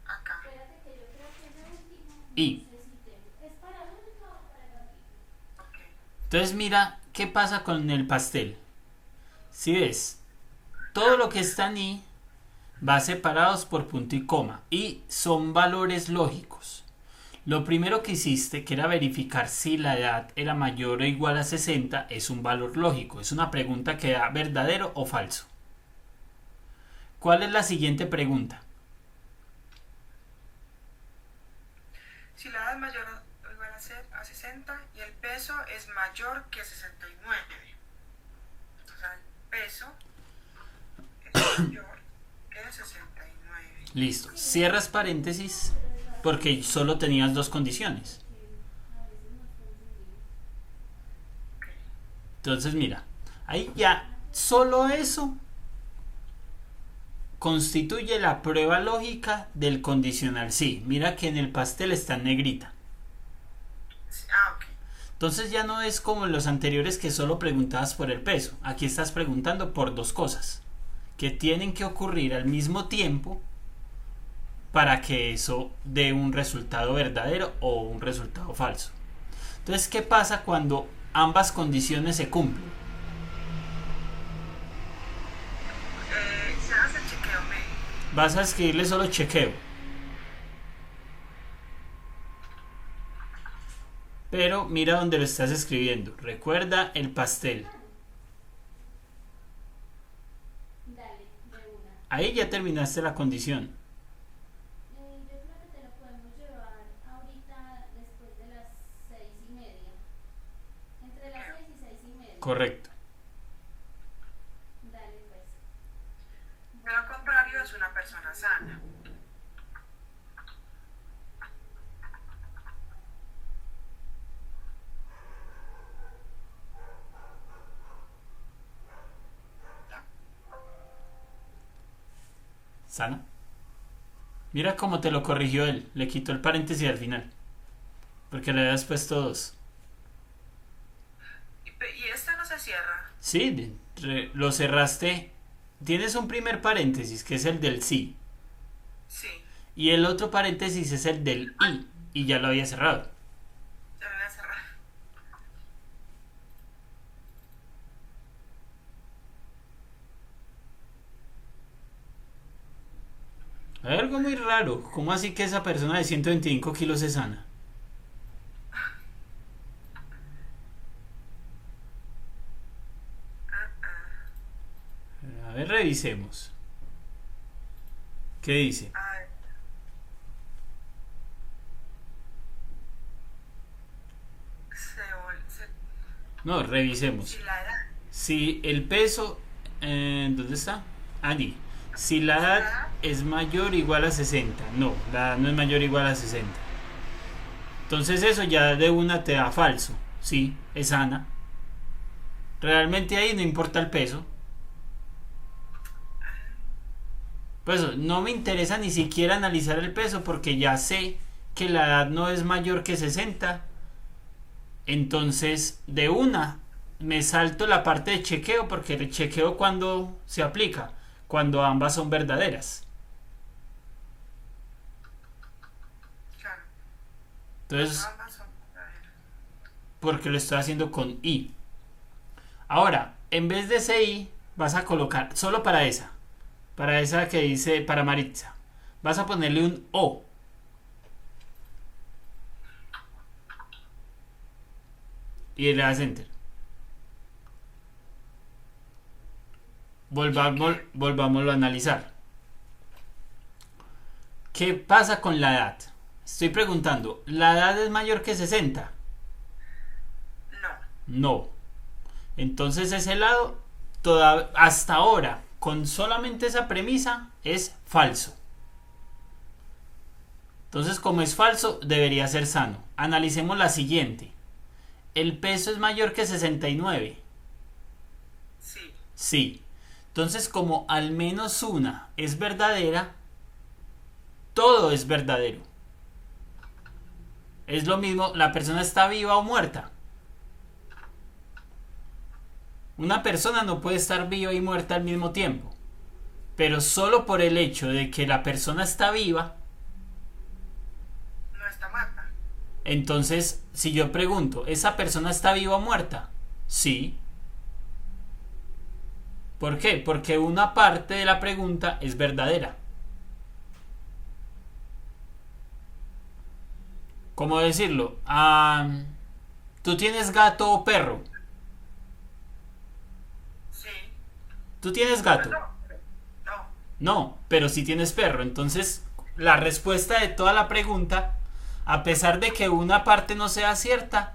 Acá. Espérate que yo creo que ese último Y. necesitemos. ¿Es para adulto o para gatito? Ok. Entonces mira qué pasa con el pastel. Si ves, todo lo que está en i va separados por punto y coma y son valores lógicos. Lo primero que hiciste, que era verificar si la edad era mayor o igual a 60, es un valor lógico. Es una pregunta que da verdadero o falso. ¿Cuál es la siguiente pregunta? Si la edad es mayor o igual a 60 y el peso es mayor que 69. O sea, el peso es mayor que 69. Listo. Cierras paréntesis porque solo tenías dos condiciones. Entonces mira, ahí ya solo eso constituye la prueba lógica del condicional sí. Mira que en el pastel está en negrita. Ok. Entonces ya no es como en los anteriores que solo preguntabas por el peso. Aquí estás preguntando por dos cosas que tienen que ocurrir al mismo tiempo para que eso dé un resultado verdadero o un resultado falso. Entonces, ¿qué pasa cuando ambas condiciones se cumplen? Se hace el chequeo médico. Vas a escribirle solo chequeo. Pero mira dónde lo estás escribiendo. Recuerda el pastel. Dale, de una. Ahí ya terminaste la condición. Yo creo que te lo podemos llevar ahorita después de las 6:30. Entre las 6 y 6:30. Correcto. Dale, pues. De lo contrario, es una persona sana. ¿Sana? Mira cómo te lo corrigió él. Le quitó el paréntesis al final. Porque le habías puesto dos. Y esta no se cierra. Sí, lo cerraste. Tienes un primer paréntesis que es el del sí. Sí, Y el otro paréntesis es el del i. Y ya lo había cerrado. ya me voy a cerrar. Hay algo muy raro. ¿Cómo así que esa persona de 125 kilos es sana? A ver, revisemos. ¿Qué dice? A ver. No, revisemos. Si la edad. Si el peso... ¿dónde está? Allí. Si la edad es mayor o igual a 60. No, la edad no es mayor o igual a 60. Entonces eso ya de una te da falso. Sí, es sana. Realmente ahí no importa el peso. Pues no me interesa ni siquiera analizar el peso porque ya sé que la edad no es mayor que 60. Entonces de una me salto la parte de chequeo porque el chequeo cuando se aplica, cuando ambas son verdaderas. Claro. Entonces, Ambas son verdaderas. porque lo estoy haciendo con i. Ahora, en vez de ese i, vas a colocar solo para esa que dice para Maritza, vas a ponerle un o. Y le das enter. Volvámoslo a analizar. ¿Qué pasa con la edad? Estoy preguntando, ¿la edad es mayor que 60? No. No. Entonces ese lado, hasta ahora, con solamente esa premisa, es falso. Entonces, como es falso, debería ser sano. Analicemos la siguiente. ¿El peso es mayor que 69? Sí. Sí. Entonces, como al menos una es verdadera, todo es verdadero. Es lo mismo, la persona está viva o muerta. Una persona no puede estar viva y muerta al mismo tiempo. Pero solo por el hecho de que la persona está viva, No está muerta. entonces si yo pregunto, ¿esa persona está viva o muerta? Sí. ¿Por qué? Porque una parte de la pregunta es verdadera. ¿Cómo decirlo? ¿Tú tienes gato o perro? Sí. ¿Tú tienes gato? No. No. No, pero sí tienes perro. Entonces, la respuesta de toda la pregunta, a pesar de que una parte no sea cierta,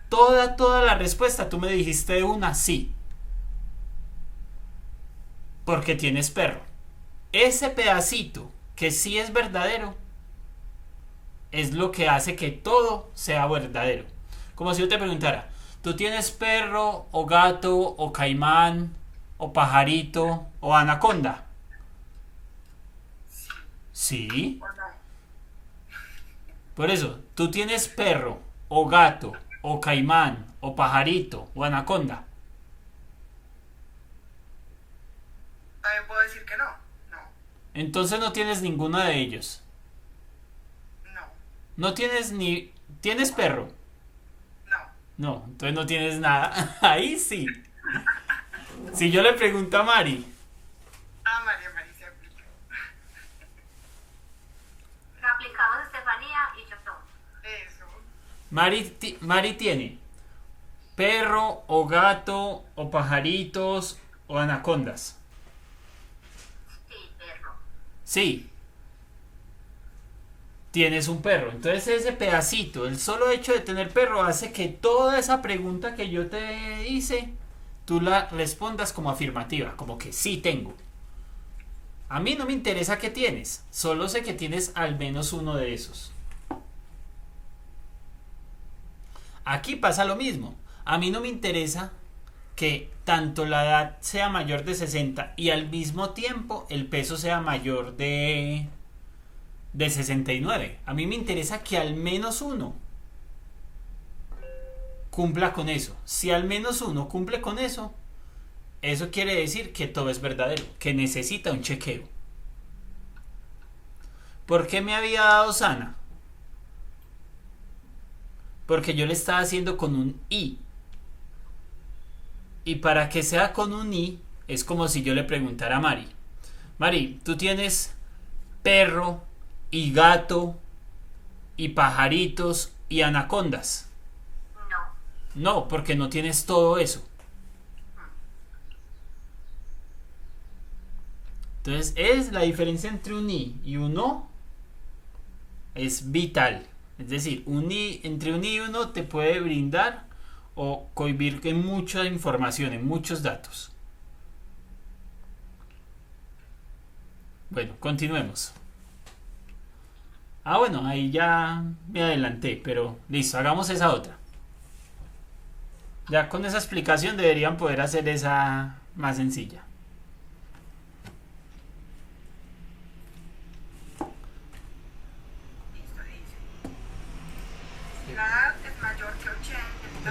toda la respuesta, tú me dijiste una sí. Porque tienes perro. Ese pedacito que sí es verdadero es lo que hace que todo sea verdadero. Como si yo te preguntara, ¿tú tienes perro o gato o caimán o pajarito o anaconda? Sí. O no. Por eso, ¿tú tienes perro o gato o caimán o pajarito o anaconda? También puedo decir que no. No. Entonces no tienes ninguno de ellos. No. No tienes ni... ¿Tienes perro? No. No, entonces no tienes nada. Ahí sí. Si yo le pregunto a Mari, María se aplica. Lo aplicamos Estefanía y yo no. Eso. Mari tiene perro o gato o pajaritos o anacondas. Sí, perro. Sí. Tienes un perro. Entonces ese pedacito, el solo hecho de tener perro hace que toda esa pregunta que yo te hice, tú la respondas como afirmativa, como que sí tengo. A mí no me interesa qué tienes, solo sé que tienes al menos uno de esos. Aquí pasa lo mismo. A mí no me interesa que tanto la edad sea mayor de 60 y al mismo tiempo el peso sea mayor de 69. A mí me interesa que al menos uno cumpla con eso. Si al menos uno cumple con eso, eso quiere decir que todo es verdadero, que necesita un chequeo. ¿Por qué me había dado sana? Porque yo le estaba haciendo con un I. Y para que sea con un I, es como si yo le preguntara a Mari, Mari, ¿tú tienes perro y gato y pajaritos y anacondas? No. No, porque no tienes todo eso. Entonces, es la diferencia entre un I y un O es vital. Es decir, entre un I y un O te puede brindar o cohibir en mucha información, en muchos datos. Bueno, continuemos. Bueno, ahí ya me adelanté, pero listo, hagamos esa otra. Ya con esa explicación deberían poder hacer esa más sencilla. Listo, dice. Si la edad es mayor que 80, la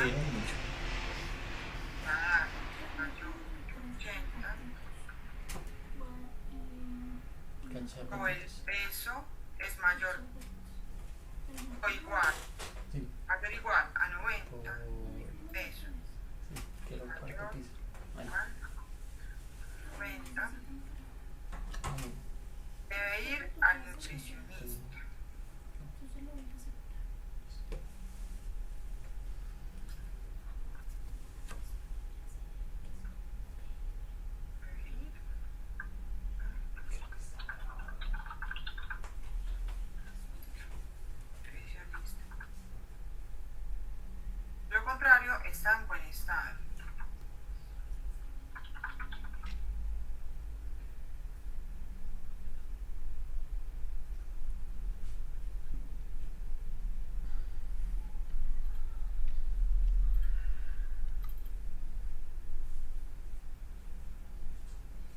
edad es mayor que 80, o el peso es mayor o igual, mayor o igual a 90 pesos. Mayor igual a 90, debe ir al nutricionista. Lo contrario está en buen estado.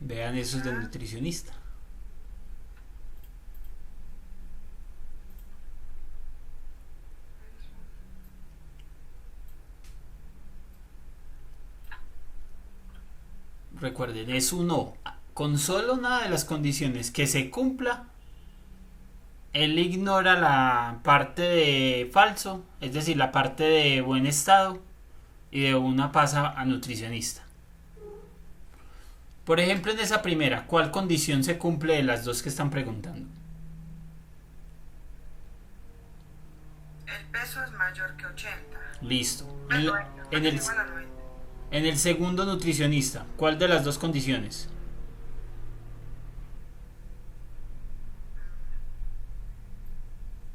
Vean esos del nutricionista. recuerden, es un o. Con solo una de las condiciones que se cumpla, él ignora la parte de falso, es decir, la parte de buen estado, y de una pasa a nutricionista. Por ejemplo, en esa primera, ¿cuál condición se cumple de las dos que están preguntando? El peso es mayor que 80. Listo. En el, igual a 90. En el segundo nutricionista, ¿cuál de las dos condiciones?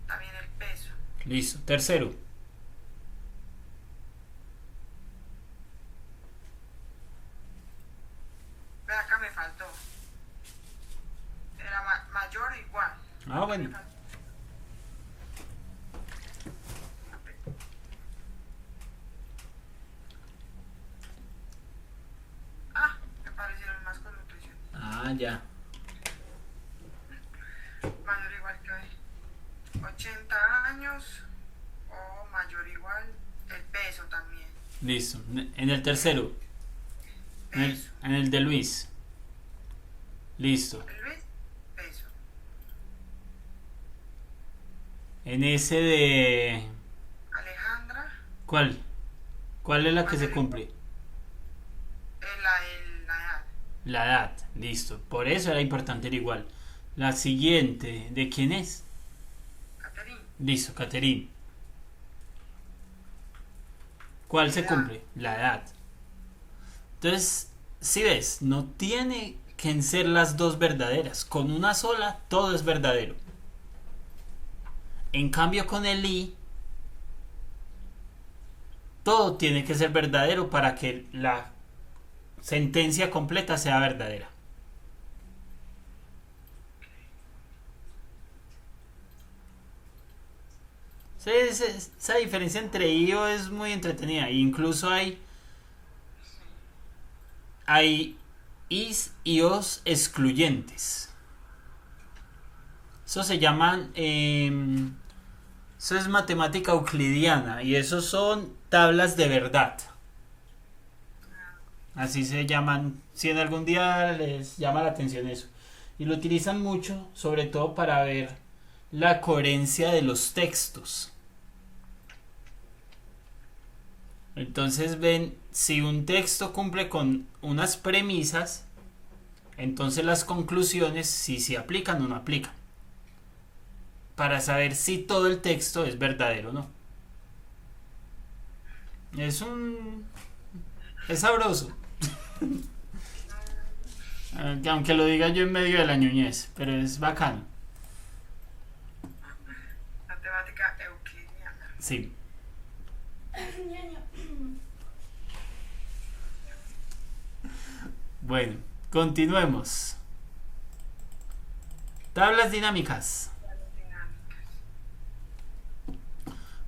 También el peso. Listo. Tercero. Ve acá me faltó. Era mayor o igual. Ah, bueno. Ah, me parecieron más con nutrición. Ah, ya. Mayor o igual que 80 años o mayor o igual el peso también. Listo. En el tercero. Peso. En el de Luis. Listo. El Luis, peso. En ese de... Alejandra, ¿Cuál? ¿Cuál es la que se cumple? la edad. La edad. Listo. Por eso era importante el igual. La siguiente. ¿De quién es? Caterín, Listo, Caterín. ¿Cuál se edad. cumple? La edad. Entonces, si ves, no tiene que ser las dos verdaderas. Con una sola, todo es verdadero. En cambio, con el i, todo tiene que ser verdadero para que la sentencia completa sea verdadera. Sí, esa diferencia entre i y o es muy entretenida. Incluso hay is y os excluyentes. Eso se llaman eso es matemática euclidiana y esos son tablas de verdad. Así se llaman. Si en algún día les llama la atención eso, y lo utilizan mucho, sobre todo para ver la coherencia de los textos. Entonces ven, si un texto cumple con unas premisas, entonces las conclusiones si se aplican o no aplican, para saber si todo el texto es verdadero o no. Es sabroso. Aunque lo diga yo en medio de la ñoñez, pero es bacano. matemática euclidiana. Sí. Bueno, continuemos. Tablas dinámicas. Dinámicas.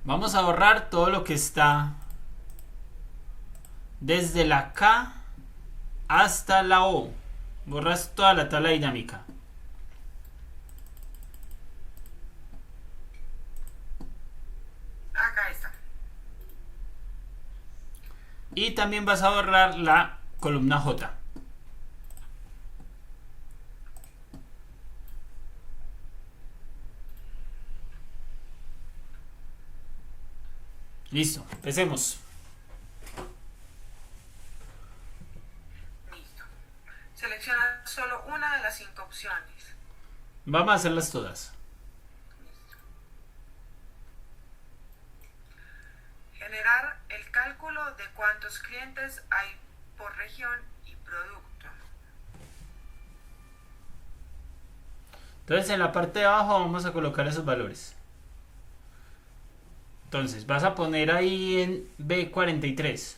Vamos a borrar todo lo que está desde la K hasta la O. Borras toda la tabla dinámica. Acá está. Y también vas a borrar la columna J. Listo, empecemos. Listo. Selecciona solo una de las 5 opciones. Vamos a hacerlas todas. Listo. Generar el cálculo de cuántos clientes hay por región y producto. Entonces en la parte de abajo vamos a colocar esos valores. Entonces vas a poner ahí en B43.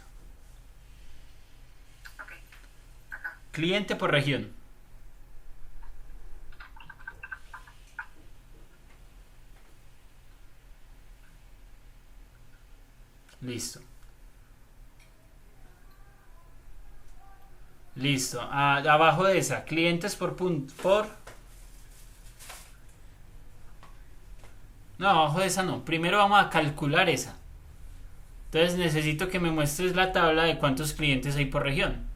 Ok. Acá. Cliente por región. Listo. Listo. Abajo de esa, clientes por punto. No, abajo de esa no. Primero vamos a calcular esa. Entonces necesito que me muestres la tabla de cuántos clientes hay por región.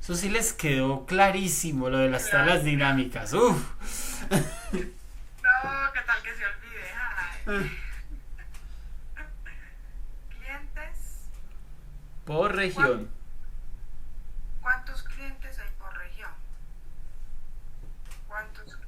Eso sí les quedó clarísimo, lo de las tablas dinámicas. Uf. No, ¿qué tal que se olvide? Ay. Clientes. Por región. ¿Cuántos clientes hay por región? ¿Cuántos clientes?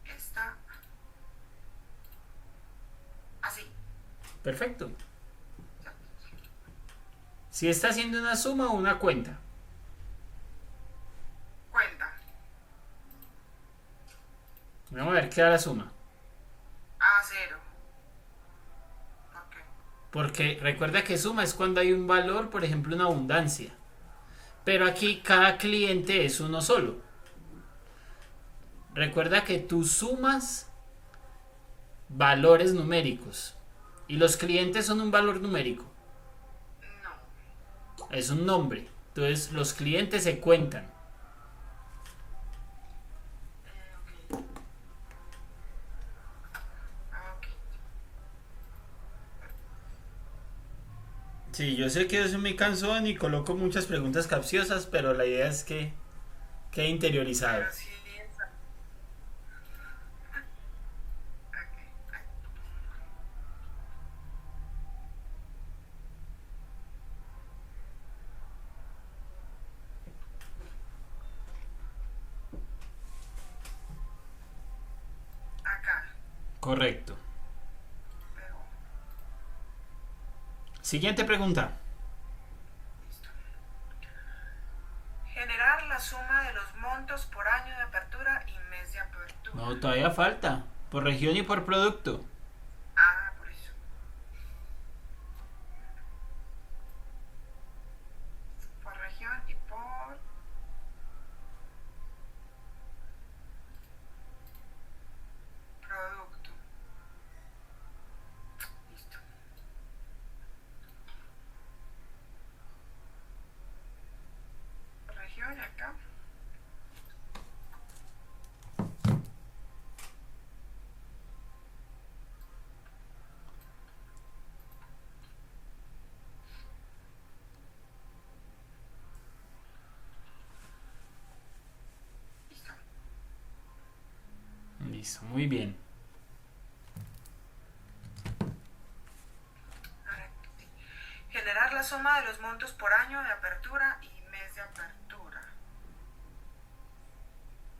Está así. Perfecto. Si está haciendo una suma o una cuenta. Cuenta. Vamos a ver qué da la suma. A cero. ¿Por qué? Porque recuerda que suma es cuando hay un valor, por ejemplo, una abundancia. Pero aquí cada cliente es uno solo. Recuerda que tú sumas valores numéricos. Y los clientes son un valor numérico. No. Es un nombre. Entonces los clientes se cuentan. Ok. Ok. Sí, yo sé que eso me cansón y coloco muchas preguntas capciosas, pero la idea es que quede interiorizado. Pero sí, esa. Ok. Acá. Correcto. Luego. Siguiente pregunta. Listo. Generar la suma de los montos por año de apertura y mes de apertura. No, todavía falta. Por región y por producto. Ah, por eso. Por región y por producto. Listo. Por región y acá. Listo. Listo, muy bien. Ahora sí. Generar la suma de los montos por año de apertura y mes de apertura.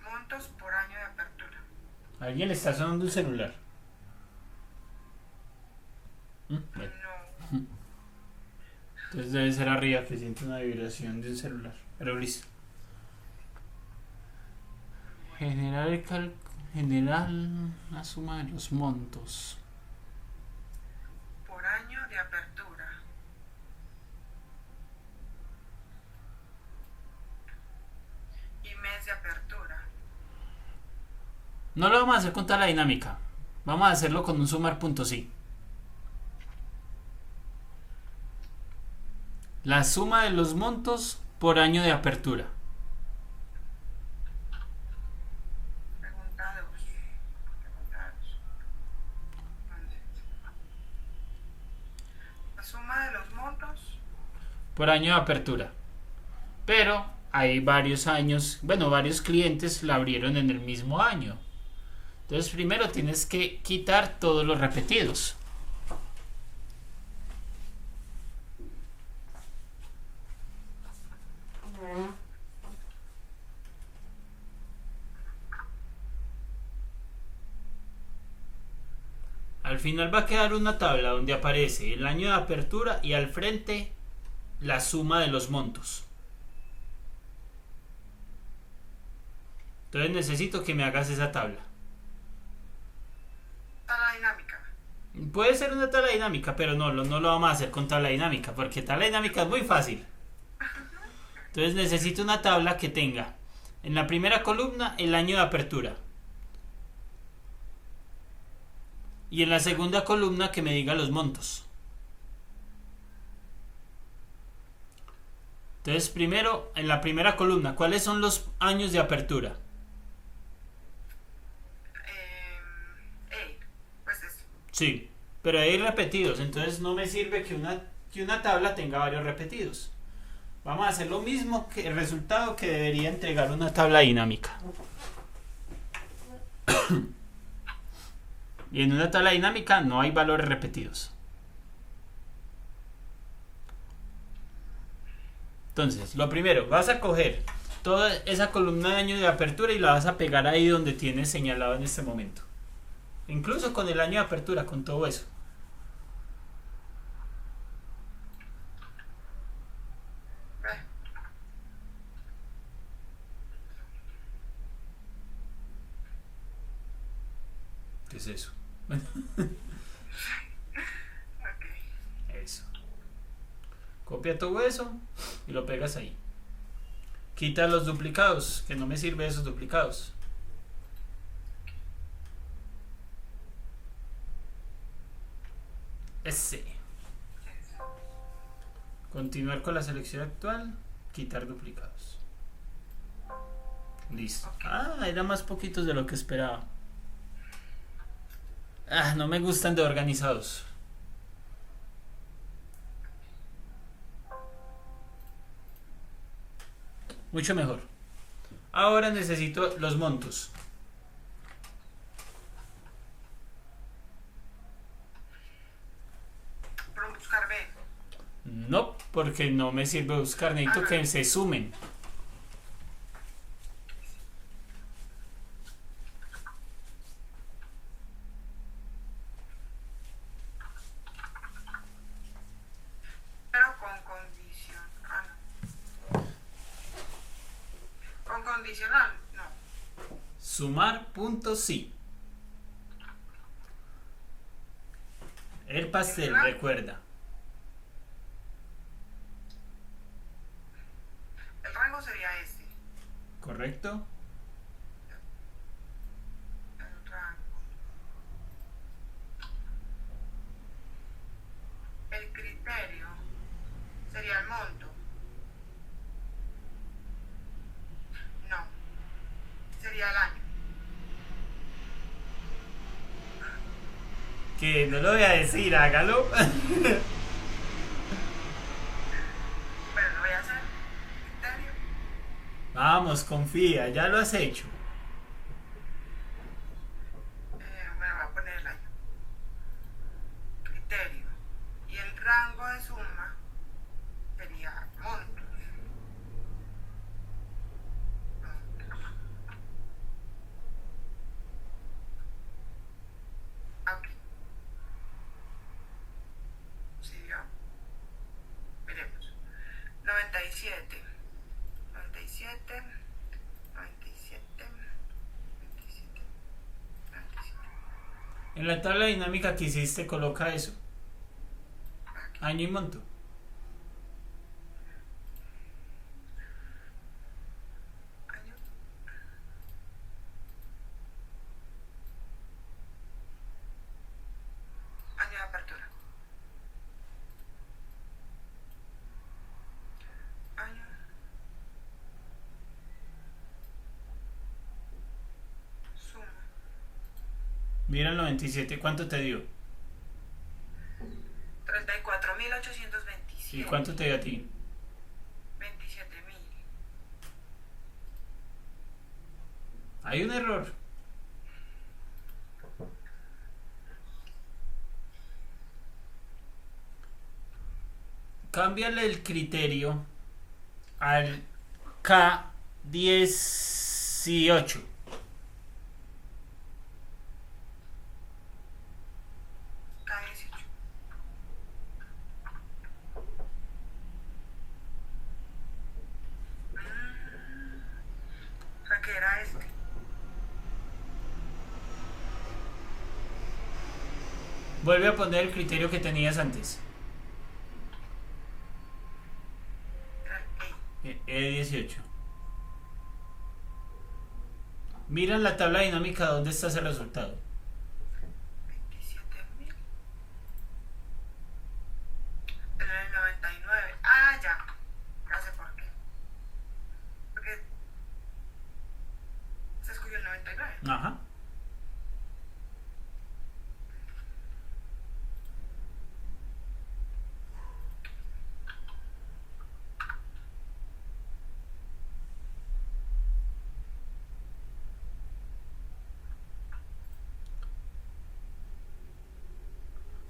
Montos por año de apertura. ¿A alguien le está sonando el celular? Bueno, No. entonces debe ser arriba que siente una vibración de un celular. Pero listo. Generar la suma de los montos. Por año de apertura. Y mes de apertura. No lo vamos a hacer con toda la dinámica. Vamos a hacerlo con un sumar.sí. La suma de los montos por año de apertura. Pregunta 2. Pregunta 2. Entonces, la suma de los montos. Por año de apertura. Pero hay varios años, bueno, varios clientes la abrieron en el mismo año. Entonces primero tienes que quitar todos los repetidos. Al final va a quedar una tabla donde aparece el año de apertura y al frente la suma de los montos. Entonces necesito que me hagas esa tabla. Tabla dinámica. Puede ser una tabla dinámica, pero no lo vamos a hacer con tabla dinámica, porque tabla dinámica es muy fácil. Entonces necesito una tabla que tenga en la primera columna el año de apertura. Y en la segunda columna que me diga los montos. Entonces, primero, en la primera columna, ¿cuáles son los años de apertura? Pues es. Sí, pero hay repetidos, entonces no me sirve que una tabla tenga varios repetidos. Vamos a hacer lo mismo que el resultado que debería entregar una tabla dinámica. Y en una tabla dinámica no hay valores repetidos. Entonces, lo primero, vas a coger toda esa columna de año de apertura y la vas a pegar ahí donde tienes señalado en este momento. Incluso con el año de apertura, con todo eso. ¿Qué es eso? Eso. Copia todo eso y lo pegas ahí. Quita los duplicados, que no me sirve esos duplicados. Ese. Continuar con la selección actual. Quitar duplicados. Listo. Ah, eran más poquitos de lo que esperaba. Ah, no me gustan de organizados. Mucho mejor. Ahora necesito los montos. Pero buscar B. No, porque no me sirve buscar. Necesito que se sumen. Pero con condición. No. Con condicional, no. Sumar puntos sí. El pastel, recuerda. El rango sería este. ¿Correcto? El rango. El criterio sería el monto. No. Sería el año. Que no lo voy a decir, hágalo. Bueno, lo voy a hacer. Criterio. Vamos, confía, ya lo has hecho. Bueno, voy a poner el año. Criterio. Y el rango de suma sería montos. Aquí. ¿Sí vio? Miremos. 97. 97. 97. 97. 97. En la tabla dinámica que hiciste, coloca eso. Aquí. Año y monto. Año. Año de apertura. Año. Suma. Mira el 97, ¿cuánto te dio? 34.827. ¿Y cuánto te dio a ti? 27.000. Hay un error. Cámbiale el criterio al K18. K18. O sea que era este. Vuelve a poner el criterio que tenías antes. Era el E18. Mira en la tabla dinámica dónde está ese resultado. 27.000.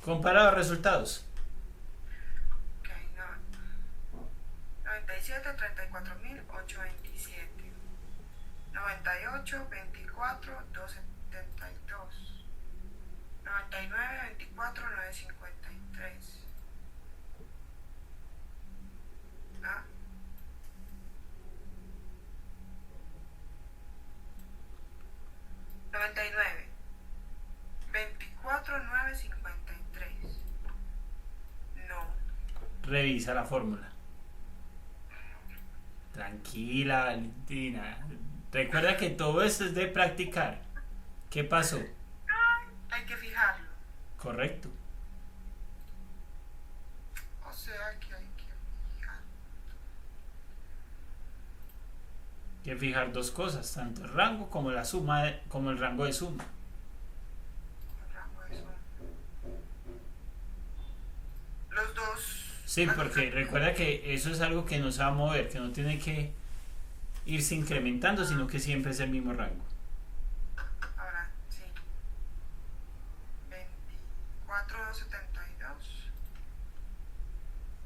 Comparado resultados. Ok, no. 97, 34.827. 98, 24, 272. 99, 24, 953. ¿Ah? 99, 24, 953. No. Revisa la fórmula. Tranquila, Valentina. Recuerda que todo esto es de practicar. ¿Qué pasó? Hay que fijarlo. Correcto. O sea que hay que fijar. Hay que fijar dos cosas, tanto el rango como la suma como el rango de suma. El rango de suma. Los dos. Sí, las porque dos- recuerda que eso es algo que no se va a mover, que no tiene que irse incrementando, sino que siempre es el mismo rango. Ahora, sí. 24, 72.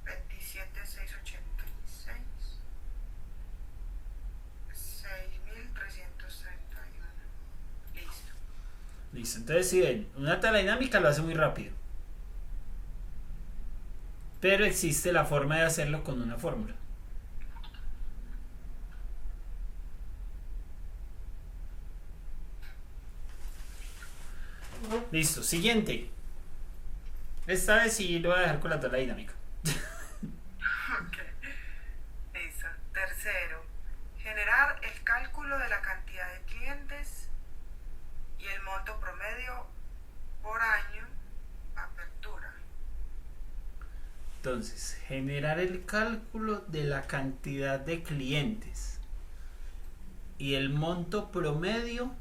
27, 686. 6.331. Listo. Listo, entonces si ven, una tabla dinámica lo hace muy rápido. Pero existe la forma de hacerlo con una fórmula. Listo, siguiente. Esta vez sí lo voy a dejar con la tabla dinámica. Ok. Listo. Tercero, generar el cálculo de la cantidad de clientes y el monto promedio por año, apertura. Entonces, generar el cálculo de la cantidad de clientes y el monto promedio.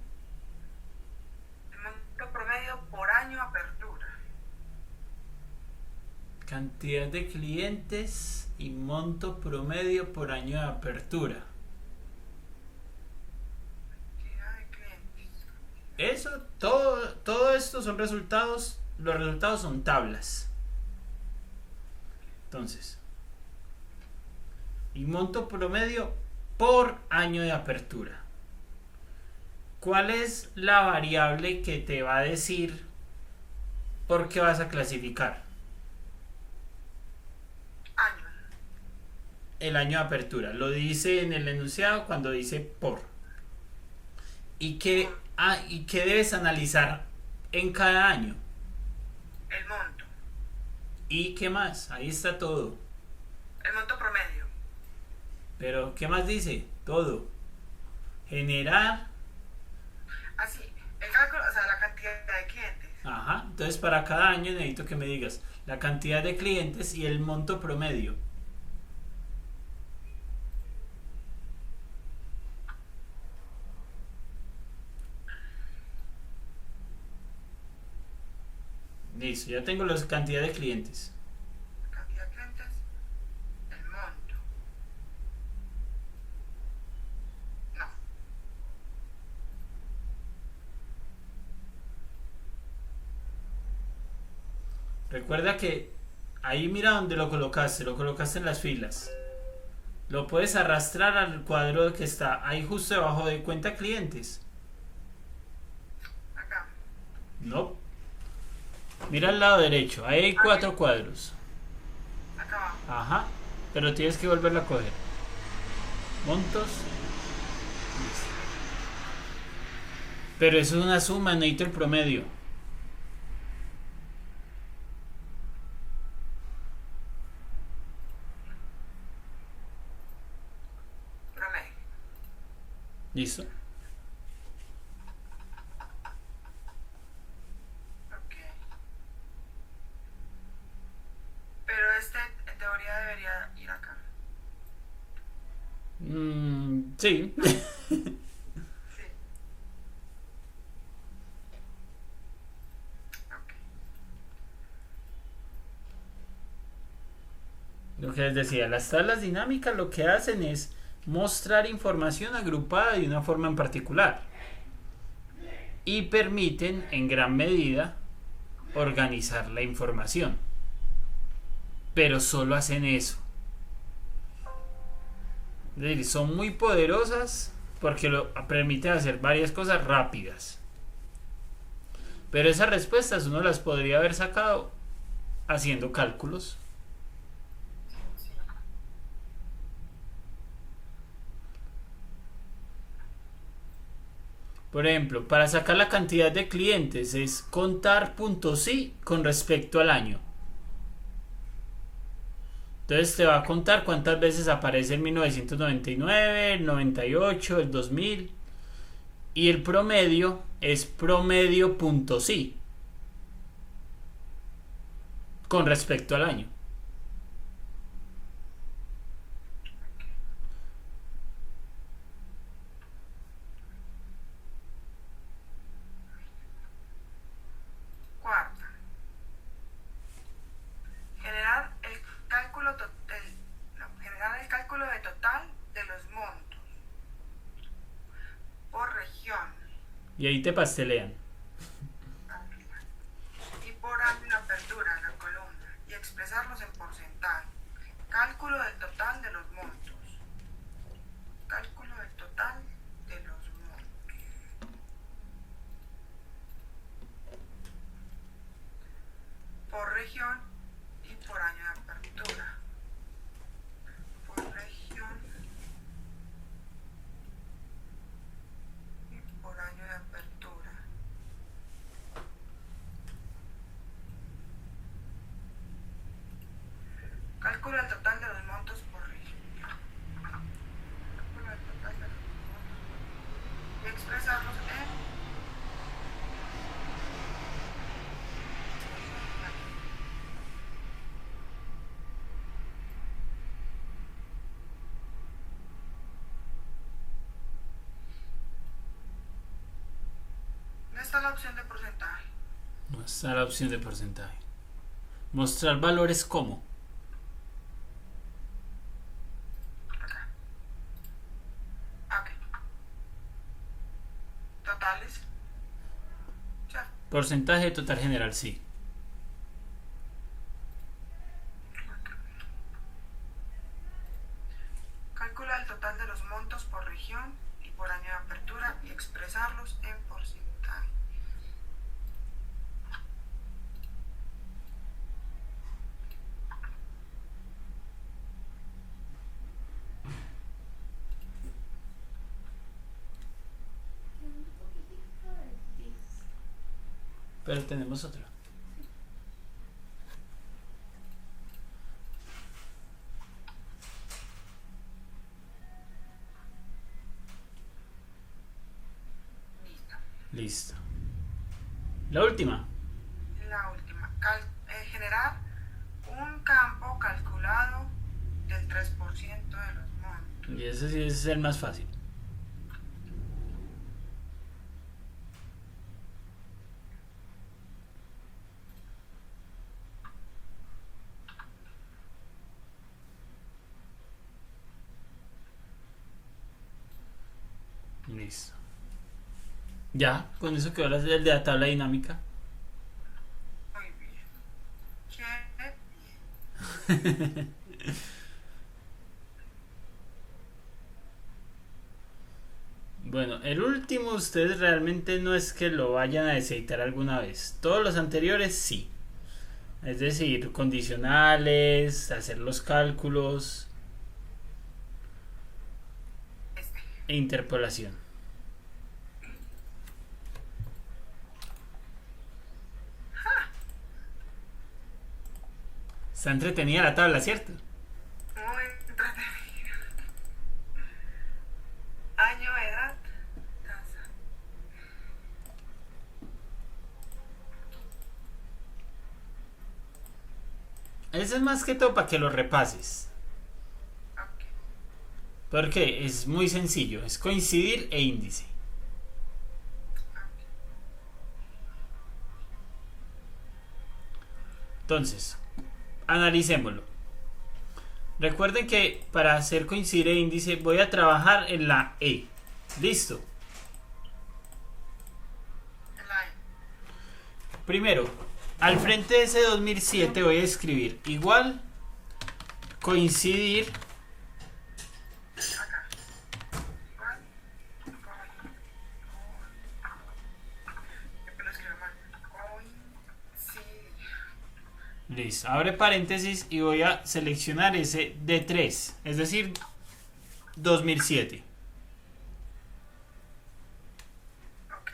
El monto promedio por año, apertura. Cantidad de clientes y monto promedio por año de apertura. Cantidad de clientes. Eso, todo esto son resultados. Los resultados son tablas. Entonces, y monto promedio por año de apertura. ¿Cuál es la variable que te va a decir por qué vas a clasificar? Año. El año de apertura. Lo dice en el enunciado cuando dice por. ¿Y qué debes analizar en cada año? El monto. ¿Y qué más? Ahí está todo. El monto promedio. Pero, ¿qué más dice? Todo. Generar. Así, el cálculo, o sea, la cantidad de clientes. Ajá. Entonces, para cada año necesito que me digas la cantidad de clientes y el monto promedio. Listo, ya tengo la cantidad de clientes. Cantidad de clientes. El monto. No. Recuerda que ahí mira donde lo colocaste en las filas. Lo puedes arrastrar al cuadro que está ahí justo debajo de cuenta clientes. Acá. No. Mira al lado derecho, ahí hay 4 cuadros. Acá abajo. Ajá. Pero tienes que volverlo a coger. Montos. Pero eso es una suma, necesito el promedio. Promedio. ¿Listo? Ok. Pero este en teoría debería ir acá. Sí. Sí. Ok. Lo que les decía, las tablas dinámicas lo que hacen es mostrar información agrupada de una forma en particular y permiten en gran medida organizar la información. Pero solo hacen eso. Es decir, son muy poderosas porque lo permiten hacer varias cosas rápidas. Pero esas respuestas uno las podría haber sacado haciendo cálculos. Por ejemplo, para sacar la cantidad de clientes es contar puntos sí con respecto al año. Entonces te va a contar cuántas veces aparece el 1999, el 98, el 2000. Y el promedio es promedio punto sí con respecto al año. Cuarta. Generar el cálculo de total de los montos por región Y ahí te pastelean. y por año de apertura en la columna y expresarlos en porcentaje. Cálculo del total de los montos. Cálculo del total de los montos. Por región y por año de apertura. Por región y por año de apertura. Cálculo del total de los montos por región. Cálculo del total de los montos. Y expresarlos en ¿dónde está la opción de porcentaje? No está la opción de porcentaje. Mostrar valores como. Acá. Ok. Totales. Ya. Porcentaje total general, sí. Calcula el total de los montos por región y por año de apertura y expresarlos en porcentaje. Pero tenemos otra. Listo. Listo. La última. La última. Generar un campo calculado del 3% de los montos. Y ese sí es el más fácil. Listo. Ya, con eso quedó el de la tabla dinámica. Muy bien. Qué bien. Bueno, el último ustedes realmente no es que lo vayan a necesitar alguna vez. Todos los anteriores sí. Es decir, condicionales, hacer los cálculos e interpolación. Está entretenida la tabla, ¿cierto? Muy entretenido. Año, edad, tasa. Eso es más que todo para que lo repases. Ok. Porque es muy sencillo, es coincidir e índice. Entonces, analicémoslo. Recuerden que para hacer coincidir e índice voy a trabajar en la E. Listo. El año. Primero, Al frente de ese 2007 voy a escribir igual coincidir Igual. Yo lo escribo mal. Coincidir. Listo, abre paréntesis y voy a seleccionar ese D3, es decir, 2007. Ok.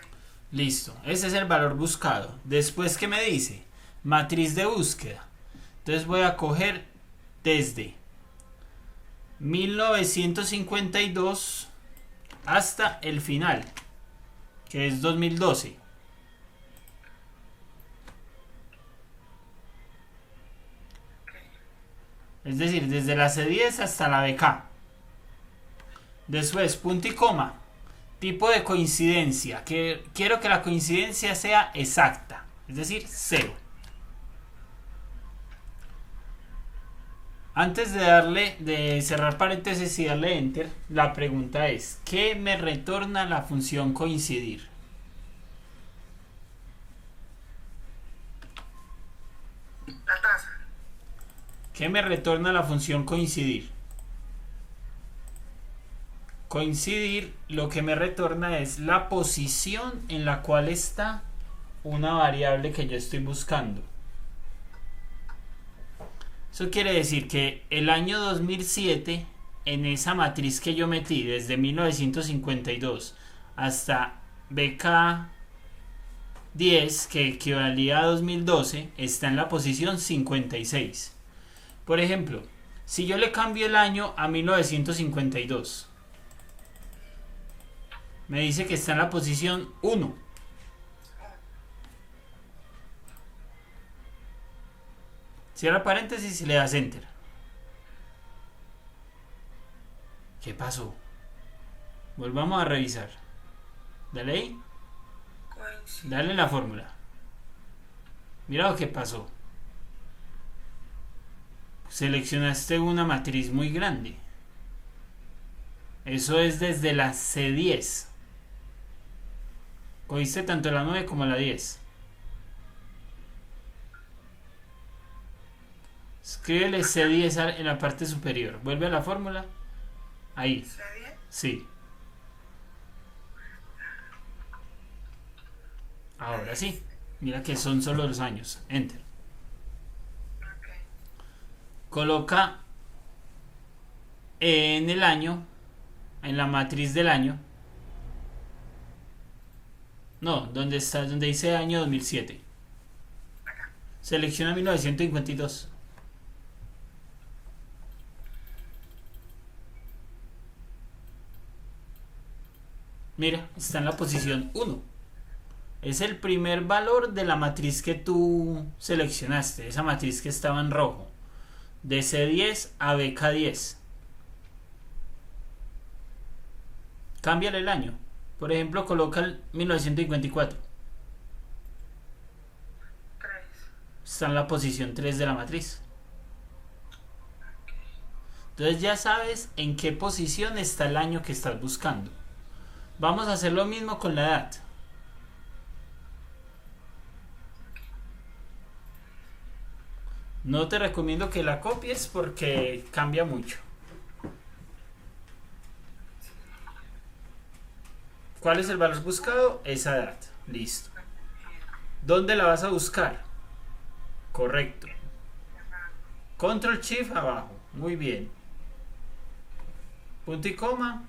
Listo, ese es el valor buscado. Después, ¿qué me dice? Matriz de búsqueda. Entonces voy a coger desde 1952 hasta el final, que es 2012. Es decir, desde la C10 hasta la BK. Después, punto y coma. Tipo de coincidencia. Que quiero que la coincidencia sea exacta. Es decir, 0. Antes de cerrar paréntesis y darle enter, la pregunta es, ¿qué me retorna la función coincidir? La tasa. ¿Qué me retorna la función coincidir? Coincidir lo que me retorna es la posición en la cual está una variable que yo estoy buscando. Eso quiere decir que el año 2007, en esa matriz que yo metí desde 1952 hasta BK 10, que equivalía a 2012, está en la posición 56. Por ejemplo, si yo le cambio el año a 1952, me dice que está en la posición 1. Cierra paréntesis y le das enter. ¿Qué pasó? Volvamos a revisar. Dale ahí. Coincidir. Dale la fórmula. Mira lo que pasó. Seleccionaste una matriz muy grande. Eso es desde la C10. Cogiste tanto la 9 como la 10. Escríbele C10 en la parte superior. Vuelve a la fórmula. Ahí. ¿C10? Sí. Ahora sí. Mira que son solo los años. Enter. Ok. Coloca en el año, en la matriz del año. No, ¿dónde está? Donde dice año 2007. Acá. Selecciona 1952. Mira, está en la posición 1. Es el primer valor de la matriz que tú seleccionaste. Esa matriz que estaba en rojo. De C10 a BK10. Cámbiale el año. Por ejemplo, coloca el 1954. 3. Está en la posición 3 de la matriz. Entonces ya sabes en qué posición está el año que estás buscando. Vamos a hacer lo mismo con la edad. No te recomiendo que la copies porque cambia mucho. ¿Cuál es el valor buscado? Esa edad. Listo. ¿Dónde la vas a buscar? Correcto. Control Shift abajo. Muy bien. Punto y coma.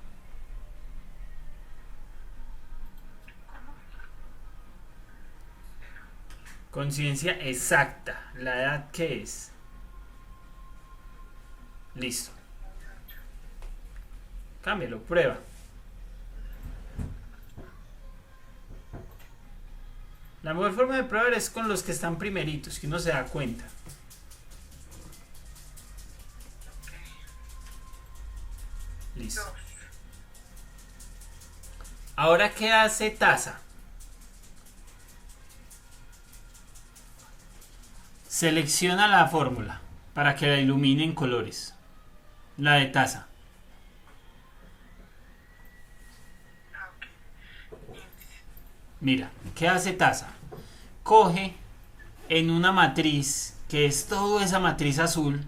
Conciencia exacta. La edad que es. Listo. Cámbialo, prueba. La mejor forma de probar es con los que están primeritos, que uno se da cuenta. Listo. 2. Ahora, ¿qué hace tasa? Selecciona la fórmula para que la ilumine en colores. La de tasa. Ok. Mira, ¿qué hace tasa? Coge en una matriz que es toda esa matriz azul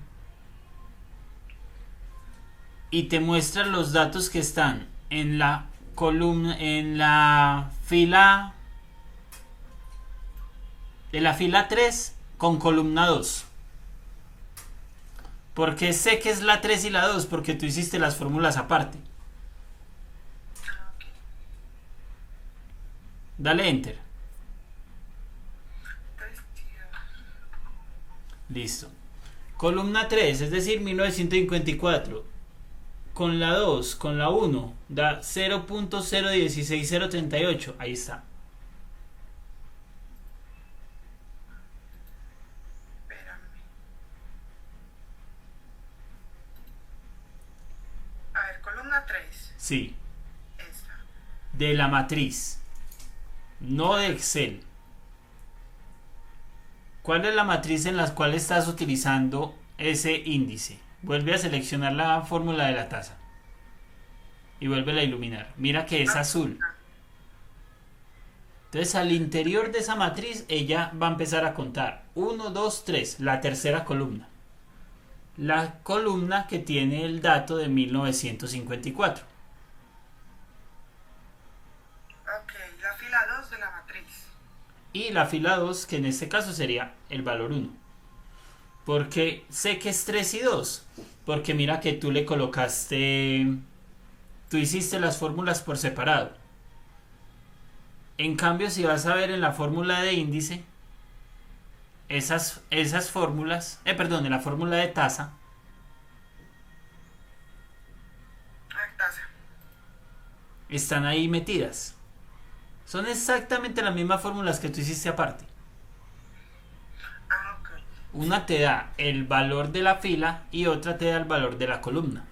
y te muestra los datos que están en la columna, en la fila 3 con columna 2. Porque sé que es la 3 y la 2 porque tú hiciste las fórmulas aparte. Ok. Dale enter. 3 y 2. Listo. Columna 3, es decir, 1954. Con la 2, con la 1, da 0.016038. Ahí está. Espérame. A ver, columna 3. Sí, Esta. de la matriz, no de Excel. ¿Cuál es la matriz en la cual estás utilizando ese índice? Vuelve a seleccionar la fórmula de la tasa y vuelve a iluminar. Mira que es azul. Entonces al interior de esa matriz ella va a empezar a contar 1, 2, 3, la tercera columna. La columna que tiene el dato de 1954. Ok, la fila 2 de la matriz. Y la fila 2, que en este caso sería el valor 1. Porque sé que es 3 y 2. Porque mira que tú le colocaste... Tú hiciste las fórmulas por separado. En cambio, si vas a ver en la fórmula de índice, esas fórmulas... perdón, en la fórmula de tasa, Tasa. están ahí metidas. Son exactamente las mismas fórmulas que tú hiciste aparte. Ah, ok. Una te da el valor de la fila y otra te da el valor de la columna.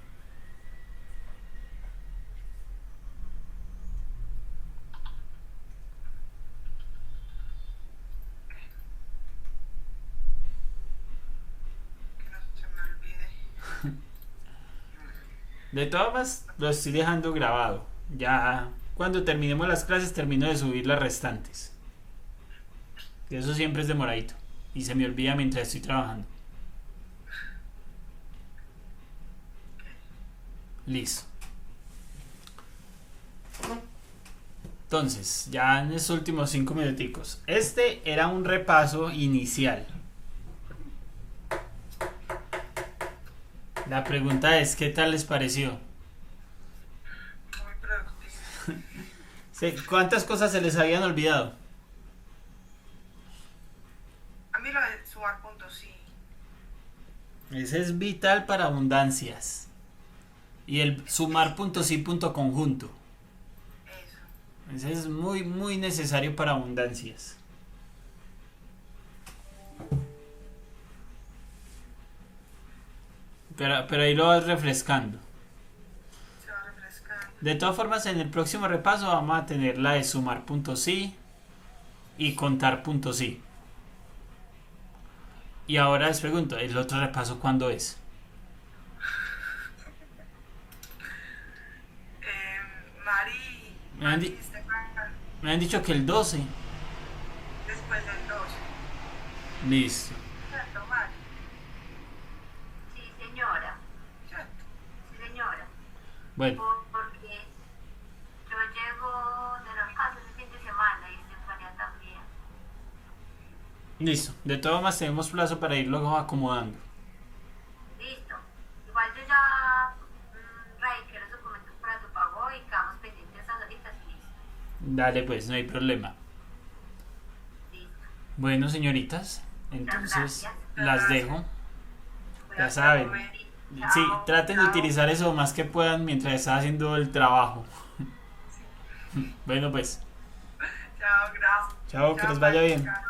Que no se me olvide. De todas formas, lo estoy dejando grabado. Ya cuando terminemos las clases termino de subir las restantes. Y eso siempre es demoradito. Y se me olvida mientras estoy trabajando. Listo. Entonces, ya en estos últimos 5 minuticos. Este era un repaso inicial. La pregunta es, ¿qué tal les pareció? Muy productivo. ¿Cuántas cosas se les habían olvidado? A mí lo de sumar puntos, sí. Ese es vital para abundancias. Y el sumar puntos y punto conjunto. Eso. Ese es muy, muy necesario para abundancias. Pero ahí lo vas refrescando. Se va refrescando. De todas formas, en el próximo repaso vamos a tener la de sumar puntos sí y contar puntos sí. Y ahora les pregunto, ¿el otro repaso cuándo es? Mari. Me han di- dijiste Me han dicho que el 12. después del 12. Listo. ¿Cierto, Mari? Sí, señora. ¿Cierto? Sí, señora. Bueno, Porque yo llego de la casa el fin de semana y Estefanía también. listo. De todas formas tenemos plazo para irlo acomodando. Listo. Igual yo ya reitero los documentos para tu pago y quedamos pendientes ahorita, sí, listo. Dale pues, no hay problema. Listo. Bueno, señoritas, entonces Gracias. las dejo. Cuídate, Ya saben. Mary. Sí, Chao, traten de chao. utilizar eso lo más que puedan mientras están haciendo el trabajo. Bueno, pues, Chao, gracias. chao, que les vaya bien. Marica.